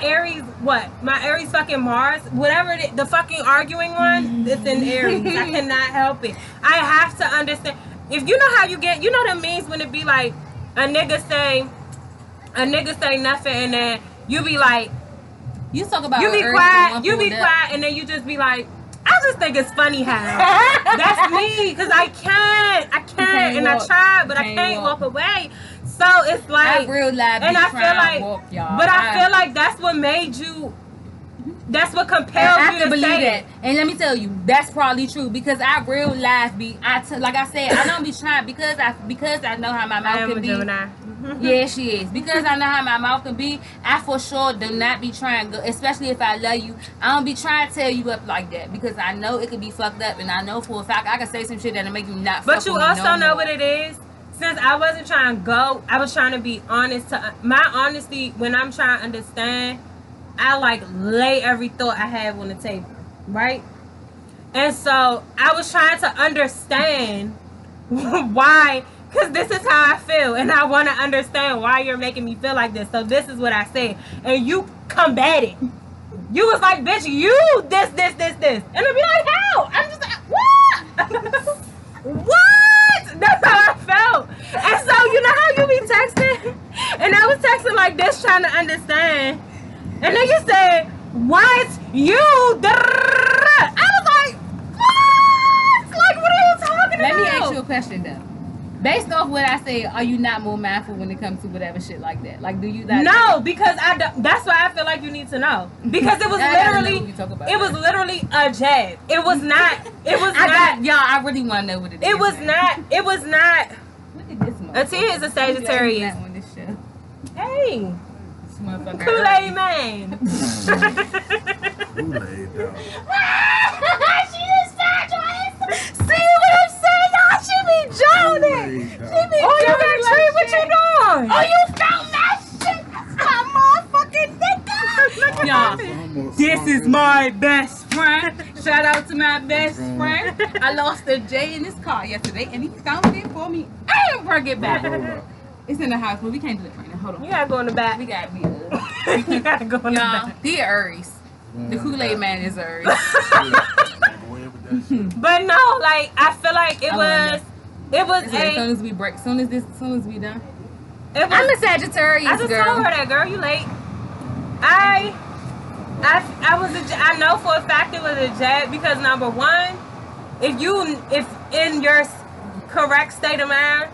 Aries fucking Mars, whatever the fucking arguing one, it's in Aries. I cannot help it. I have to understand. If you know how you get, you know what it means when it be like a nigga say nothing and then you be like, you talk about you be quiet, and then you just be like, I just think it's funny how that's me because I can't, and I tried, but I can't walk away. So it's like, I real life, and I feel like, walk, y'all. But I feel like that's what made you. That's what compelled you to believe say that. And let me tell you, that's probably true because I real life like I said, I don't be trying because I know how my mouth can be. Gemini. Yeah, she is. Because I know how my mouth can be, I for sure do not be trying, especially if I love you, I don't be trying to tear you up like that because I know it could be fucked up and I know for a fact I can say some shit that'll make you not fuck with me. But you also know what it is? Since I wasn't trying to go, I was trying to be honest. My honesty, when I'm trying to understand, I like lay every thought I have on the table, right? And so I was trying to understand why. Because this is how I feel. And I want to understand why you're making me feel like this. So this is what I said. And you combated. You was like, bitch, you this. And I'll be like, how? I'm just like, what? What? That's how I felt. And so you know how you be texting? And I was texting like this trying to understand. And then you said, what? You? I was like, what? Like, what are you talking about? Let me ask you a question though. Based off what I said, are you not more mindful when it comes to whatever shit like that? Like, do you not? No, because that's why I feel like you need to know. Because it was literally a jab. It was not. Y'all, I really want to know what it is. It was not. Look at this one. A T is a Sagittarius. Hey, Kool-Aid man. Kool-Aid dog. She just started trying to see what I'm saying, y'all. She be joning. She be Oh, you got a tree? What you doing? Oh, you found that shit? That's my motherfucking nigga. Y'all, this is my best friend. Shout out to my best friend. I lost a J in this car yesterday, and he found it for me. I didn't bring it back. It's in the house, but we can't do it right now. Hold on. You gotta go in the back. We gotta be You gotta go in the back. the Aries. The Kool-Aid man is Aries. But no, like I feel like it was as soon as we break, soon as we done. I'm a Sagittarius I just girl. told her that, girl, you late. I know for a fact it was a jab because number one, if in your correct state of mind,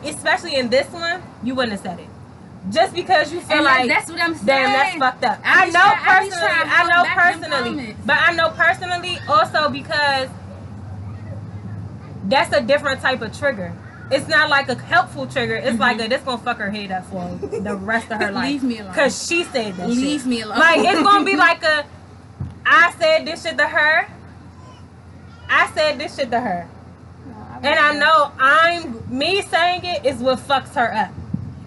especially in this one, you wouldn't have said it. Just because you feel like that's what I'm saying. Damn, that's fucked up. I know personally also because that's a different type of trigger. It's not like a helpful trigger. It's like this gonna fuck her head up for the rest of her life. Leave me alone. Cause she said that Leave shit. me alone. Like it's gonna be like I said this shit to her. And I know me saying it is what fucks her up.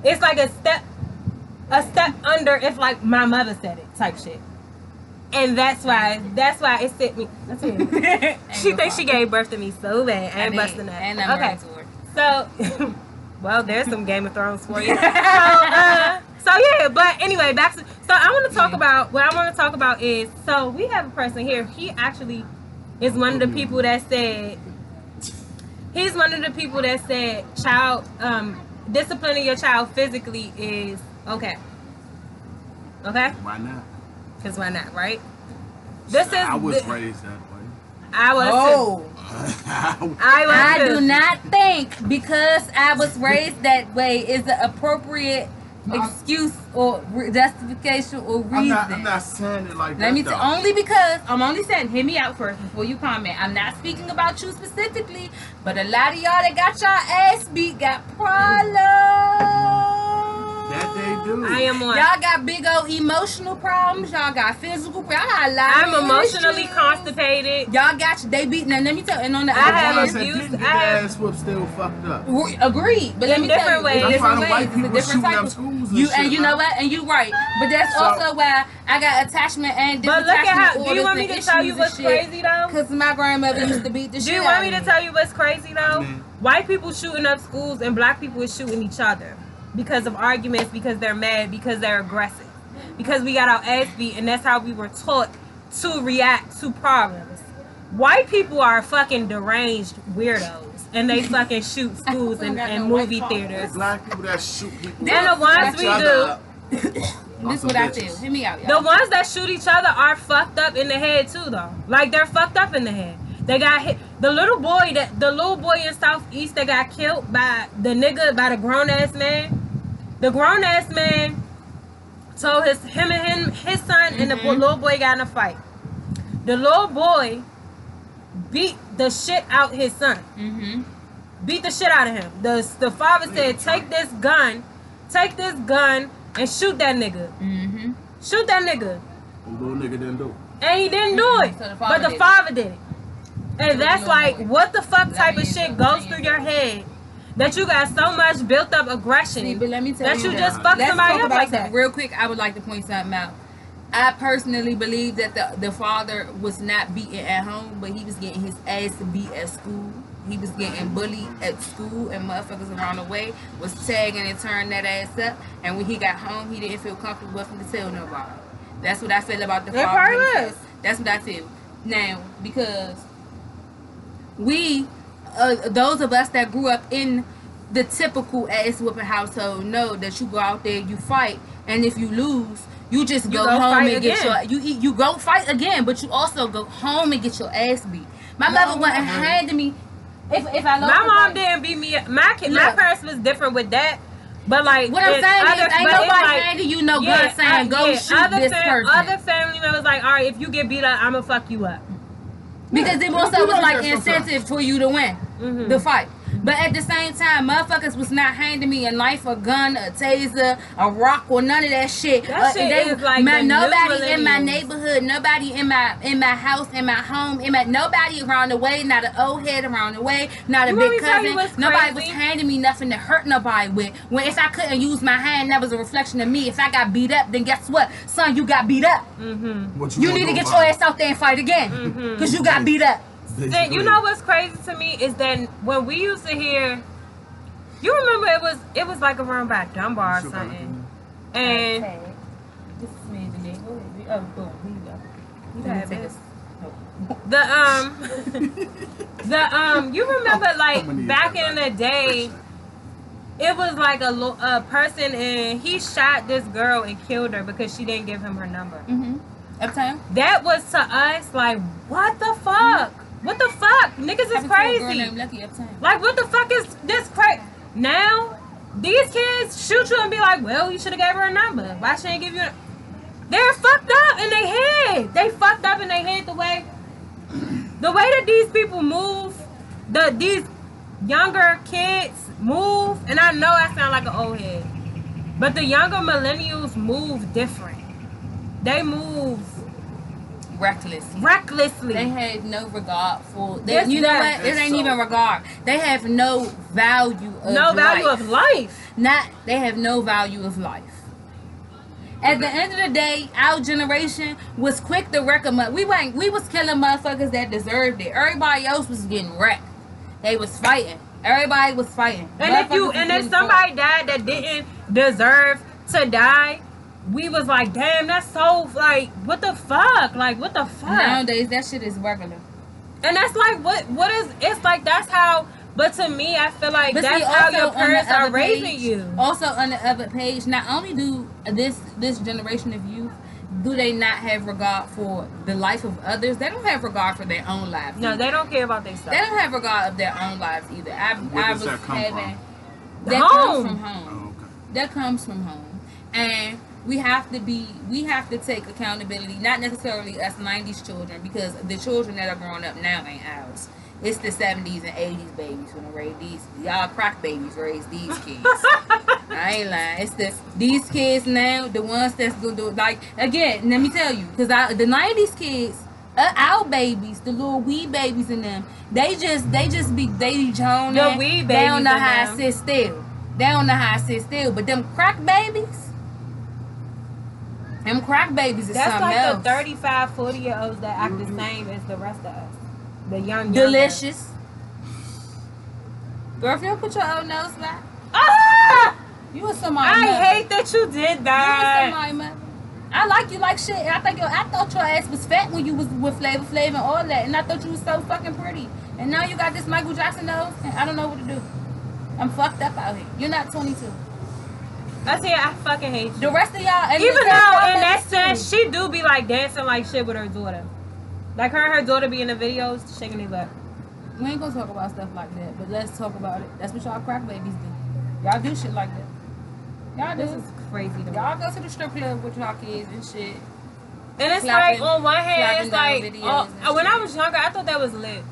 It's like a step under if like my mother said it type shit. And that's why it set me. That's it. She thinks she gave birth to me so bad. I ain't busting that. And I'm okay. So well, there's some Game of Thrones for you. So yeah, but anyway, back to what I want to talk about is we have a person here. He actually is one of the people that said child disciplining your child physically is okay. Okay? Why not? Because why not, right? I was raised that way. I was I do not think because I was raised that way is the appropriate excuse or justification or reason. I'm not saying it like that. Only because I'm only saying, hear me out first before you comment. I'm not speaking about you specifically, but a lot of y'all that got y'all ass beat got problems. That they do. I am one. Y'all got big old emotional problems. Y'all got physical problems. Y'all got a lot I'm of emotionally issues. constipated. Y'all got you. They beat. Now let me tell you. And on the I have other hand, abused. ass whoop still fucked up. Agreed, but let me tell you, ways. in different That's why ways. the It's a white different people type of shooting up schools and you. shit, And you know man. what? And you right. But that's also why I got attachment and But look at how. disattachment Do you want me orders to tell you and what's shit. crazy though? Because my grandmother used to beat the shit. Do you want me to tell you what's crazy though? White people shooting up schools and black people is shooting each other because of arguments, because they're mad, because they're aggressive. Because we got our ass beat, and that's how we were taught to react to problems. White people are fucking deranged weirdos, and they fucking shoot schools and movie theaters. Black people that shoot people. And the ones we do. This is what I feel. Hear me out, y'all. The ones that shoot each other are fucked up in the head too, though. Like they're fucked up in the head. They got hit. The little boy in Southeast that got killed by the grown ass man. The grown ass man told his son and the little boy got in a fight. The little boy beat the shit out his son. Beat the shit out of him. The father said, take this gun and shoot that nigga. Shoot that nigga. The little nigga didn't do it. And he didn't do it. So but the father did it. And that's like, what the fuck type of shit goes through your head that you got so much built up aggression but let me tell that you you just fuck somebody up like that? Real quick, I would like to point something out. I personally believe that the father was not beaten at home, but he was getting his ass beat at school. He was getting bullied at school, and motherfuckers around the way was tagging and turning that ass up. And when he got home, he didn't feel comfortable with him to tell nobody. That's what I feel about the father himself. That's what I feel. Now, because we, those of us that grew up in the typical ass whooping household know that you go out there, you fight, and if you lose, you just go home and get you go fight again, but you also go home and get your ass beat. My mother wouldn't hand me. If I love My mom somebody- didn't beat me up. My Look. parents was different with that. But like What I'm it's saying is, other- ain't but it's nobody like- handing you no gun saying go shoot other this person. Other family members like, all right, if you get beat up, I'ma fuck you up. Because it Yeah, also we was like like that incentive for you to win Mhm. the fight. But at the same time, motherfuckers was not handing me a knife, a gun, a taser, a rock, or none of that shit. That shit is like the new nobody in my millennials. neighborhood, nobody in my house, in my home, nobody around the way, not an old head around the way, not a You want big me to tell you cousin. what's Nobody was crazy? handing me nothing to hurt nobody with. When if I couldn't use my hand, that was a reflection of me. If I got beat up, then guess what, son, you got beat up. Mm-hmm. What You gonna need to do get about your it? ass out there and fight again, Mhm. because you got beat up. Then, you know what's crazy to me is that when we used to hear, you remember it was like around by Dunbar or something, and This is me, Janae. Go ahead. Oh, boom. Here you go. you Let me got take this. this. You remember like I'm gonna need back that in the back. day, it was like a person and he shot this girl and killed her because she didn't give him her number. Mm-hmm. Uptown. That was to us like, what the fuck? What the fuck? Niggas is Happened to a girl crazy. named Lucky Uptown. Like, what the fuck is this crazy? Now, these kids shoot you and be like, well, you should have gave her a number. Why she ain't give you a... They're fucked up in their head. They fucked up in their head the way that these people move, these younger kids move, and I know I sound like an old head, but the younger millennials move different. They move recklessly. They have no regard for. Yes, You know yes. what? It ain't even regard. They have no value of no value life. of life. They have no value of life. At the end of the day, our generation was quick to recommend. We was killing motherfuckers that deserved it. Everybody else was getting wrecked. They was fighting. Everybody was fighting. And if somebody died that didn't deserve to die, we was like, damn, that's so, like, what the fuck? Like, what the fuck? Nowadays, that shit is regular. And that's like, what is, it's like, that's how, but to me, I feel like But that's see, how also your on the parents are other raising page- you. Also, on the other page, not only do this generation of youth, do they not have regard for the life of others, they don't have regard for their own lives. No, either. they don't care about their stuff. They don't have regard of their own lives either. Where I does was that come having from? that Home. comes from home. Oh, okay. That comes from home, and we have to take accountability. Not necessarily us '90s children, because the children that are growing up now ain't ours. It's the 70s and 80s babies gonna raise these. Y'all crack babies raise these kids. I ain't lying. It's these kids now, the ones that's gonna do, like, again, let me tell you, because the 90s kids, our babies, the little wee babies in them, they just be joning. The wee They don't babies know in how them. to sit still. They don't know how to sit still. But them crack babies is That's something like else. the 35, 40-year-olds that act the same as the rest of us. The young Delicious. Girl, if you don't put your old nose back, Ah! you was somebody. I mother. hate that you did You was that. somebody mother. I like you like shit. And I thought your ass was fat when you was with Flavor Flav and all that, and I thought you was so fucking pretty. And now you got this Michael Jackson nose, and I don't know what to do. I'm fucked up out here. You're not 22. I see, I fucking hate you. The rest of y'all, and Even the though rest in of that y'all sense, she do be like dancing like shit with her daughter. Like her and her daughter be in the videos shaking their butt. we ain't gonna talk about stuff like that, but let's talk about it. That's what y'all crack babies do. Y'all do shit like that. Y'all do. This is crazy to me. Y'all go to the strip club with y'all kids and shit. And it's Slapping- like, on one hand, it's slapping like, down videos and when I shit. was younger, I thought that was lit.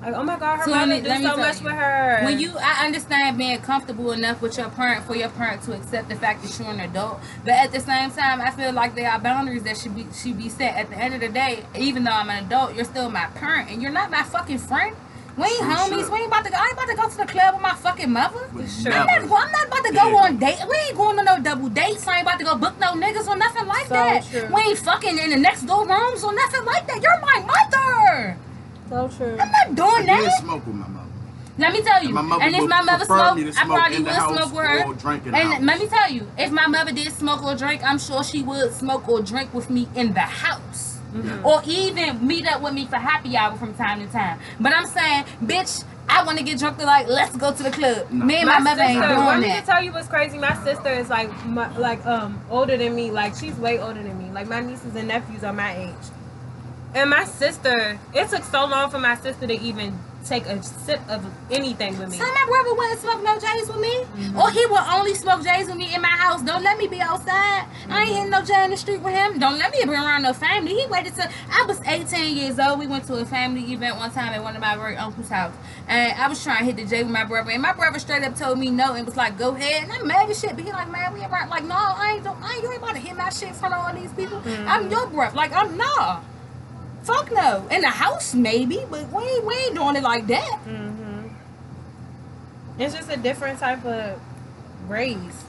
Like, oh my God, her So let mother me do tell so much you, with her. I understand being comfortable enough with your parent for your parent to accept the fact that you're an adult, but at the same time, I feel like there are boundaries that should be set. At the end of the day, even though I'm an adult, you're still my parent, and you're not my fucking friend. We ain't True homies. shit. We ain't about to go. I ain't about to go to the club with my fucking mother. Would Sure. I'm never. not about to go Yeah. on date. We ain't going on no double dates. I ain't about to go book no niggas or nothing like So that. true. We ain't fucking in the next door rooms or nothing like that. You're my mother. So true. I'm not doing I did that. smoke with my mother. Let me tell you. My mother And if would my mother prefer smoked, me to I smoke probably in the would house smoke with her. or drink in the And house. let me tell you, if my mother did smoke or drink, I'm sure she would smoke or drink with me in the house. Or even meet up with me for happy hour from time to time. But I'm saying, bitch, I want to get drunk tonight. Let's go to the club. Me and my mother ain't Let doing me that. just tell you what's crazy. My sister is like older than me. Like, she's way older than me. Like, my nieces and nephews are my age. And my sister, it took so long for my sister to even take a sip of anything with me. So my brother wouldn't smoke no J's with me. Or he would only smoke J's with me in my house. Don't let me be outside. I ain't hitting no J in the street with him. Don't let me be around no family. He waited till I was 18 years old. We went to a family event one time at one of my great uncle's house. And I was trying to hit the J with my brother. And my brother straight up told me no and was like, go ahead. And I'm mad as shit. But he like, man, we ain't right. Like, no, you ain't about to hit my shit in front of all these people. I'm your brother. Like, nah. Fuck no. In the house, maybe, but we ain't doing it like that. It's just a different type of raise.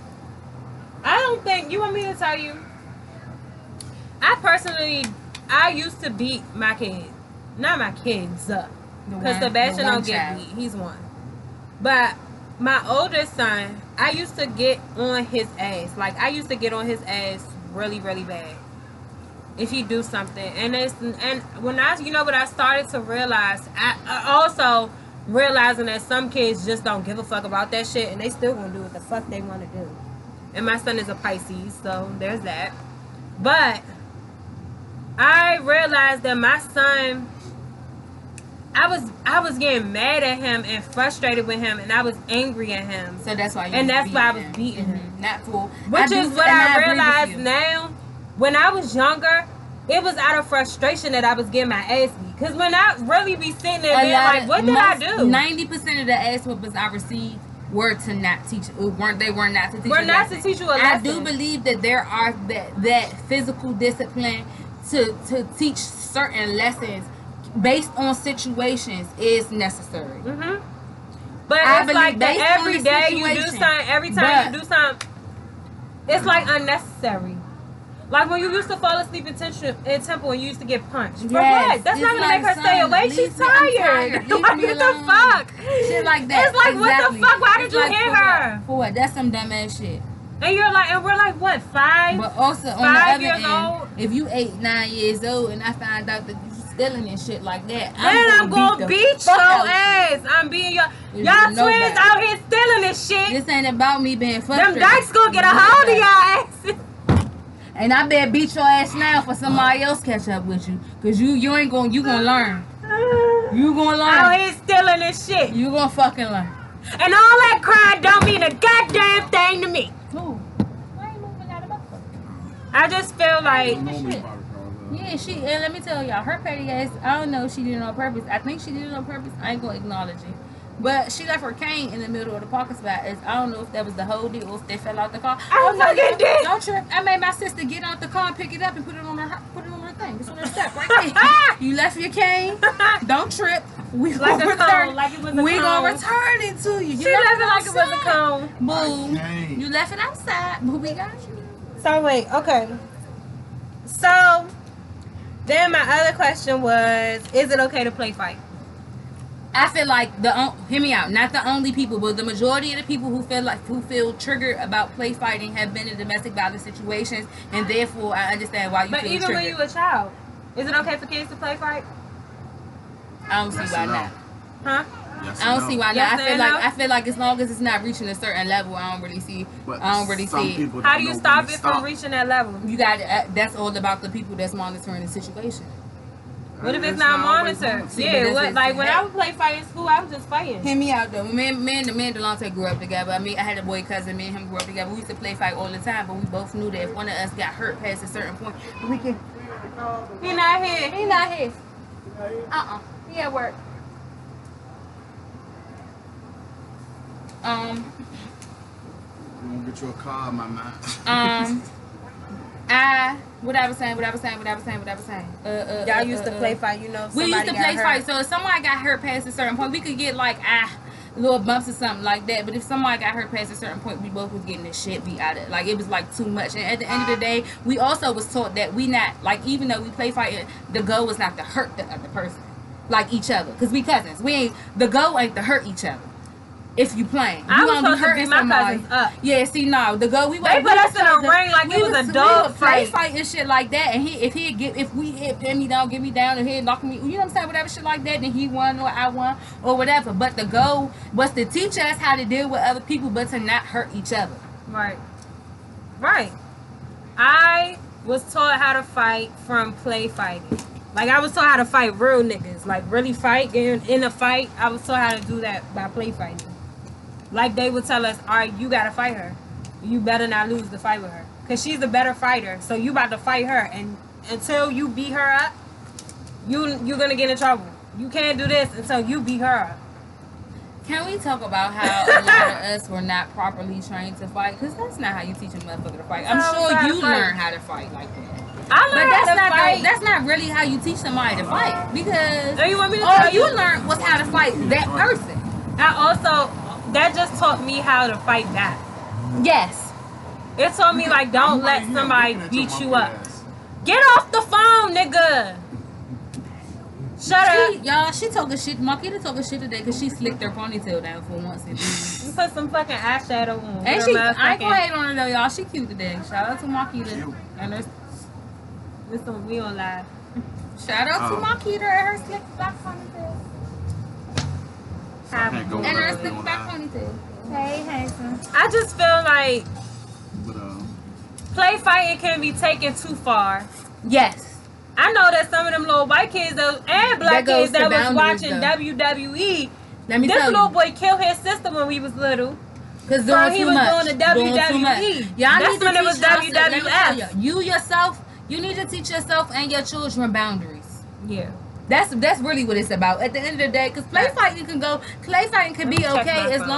I don't think, you want me to tell you, I used to beat my kids. Not my kids up. Because Sebastian don't get beat. He's one. But my oldest son, I used to get on his ass. Like, I used to get on his ass really, really bad. If he do something. And when I started to realize, I also realizing that some kids just don't give a fuck about that shit and they still gonna do what the fuck they want to do. And my son is a Pisces, so there's that. But I realized that my son, I was getting mad at him and frustrated with him and I was angry at him. So that's why I was beating him. Not cool. Which is what I realized now. When I was younger, it was out of frustration that I was getting my ass beat. Because when I really be sitting there being like, what did I do? 90% of the ass whoopings I received were to not teach. They were not to teach. We're not to teach you a lesson. I do believe that there are that physical discipline to teach certain lessons based on situations is necessary. But it's like that every day you do something, every time you do something, it's like unnecessary. Like when you used to fall asleep in temple and you used to get punched. For what? That's not gonna make her stay awake. She's tired. Like, what the fuck? Shit like that. It's like, what the fuck? Why did you hit her? For what? That's some dumb ass shit. And you're like, and we're like, what, 5? But also on the 5 other years end, old? if you 8, 9 years old and I find out that you stealing and shit like that, I'm gonna beat your ass. I'm being y'all twins out here stealing this shit. This ain't about me being frustrated. Them dykes gonna get a hold of y'all asses. And I better beat your ass now for somebody else catch up with you. Cause you gonna learn. You gonna learn. Out here stealing this shit. You gonna fucking learn. And all that crying don't mean a goddamn thing to me. Ooh. I just feel like Yeah, and let me tell y'all, her petty ass, I don't know if she did it on purpose. I think she did it on purpose. I ain't gonna acknowledge it. But she left her cane in the middle of the parking spot. I don't know if that was the whole deal or if they fell out the car. I fucking did. Don't trip. I made my sister get out the car and pick it up and put it on her thing. It's on her step right there. You left your cane. Don't trip. We like gonna return. Like it was a cone. We gonna return it to you. She left it like it was a cone. Boo. You left it outside. Boo, we got you. So wait, okay. So then my other question was, is it okay to play fight? I feel like hear me out. Not the only people, but the majority of the people who feel triggered about play fighting have been in domestic violence situations, and therefore I understand why you feel triggered. But even when you a child, is it okay for kids to play fight? I don't see why not. Huh? Yes, I don't see why not. Yes, I feel like as long as it's not reaching a certain level, I don't really see it. How do you stop it from reaching that level? You got that's all about the people that's monitoring the situation. What if it's not monitored? Yeah, when I would play fight in school, I was just fighting. Hear me out though. Me and Delonte grew up together. I mean, I had a boy cousin. Me and him grew up together. We used to play fight all the time, but we both knew that if one of us got hurt past a certain point, we can. He not here. He not here. He at work. You gonna get you a car, my man. What I was saying. Y'all used to play fight, you know. We used to play fight. So if somebody got hurt past a certain point, we could get like little bumps or something like that. But if somebody got hurt past a certain point, we both was getting the shit beat out of it. Like it was like too much. And at the end of the day, we also was taught that we not like, even though we play fight, the goal was not to hurt the other person, like each other, because we cousins. The goal ain't to hurt each other. If you playing, I was supposed to beat my cousins up. Yeah, see, no, the go we they put us in a ring like it was a dog fight and shit like that. And if we hit me down, get me down, and he knock me, you know what I'm saying, whatever shit like that, then he won or I won or whatever. But the goal was to teach us how to deal with other people, but to not hurt each other. Right. I was taught how to fight from play fighting. Like, I was taught how to fight real niggas. Like, really fight, getting in a fight. I was taught how to do that by play fighting. Like, they would tell us, all right, you got to fight her. You better not lose the fight with her. Because she's a better fighter. So, you about to fight her. And until you beat her up, you're going to get in trouble. You can't do this until you beat her up. Can we talk about how a lot of us were not properly trained to fight? Because that's not how you teach a motherfucker to fight. I'm sure you learn how to fight like that. I learned how to fight. That's not really how you teach somebody to fight. Because you want me to all tell you learned was how to fight that person. I also, that just taught me how to fight back. Yes. It taught me, like, don't let somebody beat you up. Get off the phone, nigga. Shut up. Y'all, she talking shit. Marquita talking shit today because she slicked her ponytail down for once. And you put some fucking eyeshadow on. And I ain't gonna hate on her though, y'all. She cute today. Shout out to Marquita. And her, listen, we on live. Shout out to Marquita and her slick black ponytail. So and her slick black ponytail. Hey, handsome. I just feel like play fighting can be taken too far. Yes. I know that some of them little white kids and black kids that was watching WWE, this little boy killed his sister when we was little. Because he was doing the WWE. That's when it was WWF. You yourself, you need to teach yourself and your children boundaries. Yeah. That's really what it's about. At the end of the day, because play fighting can be okay as long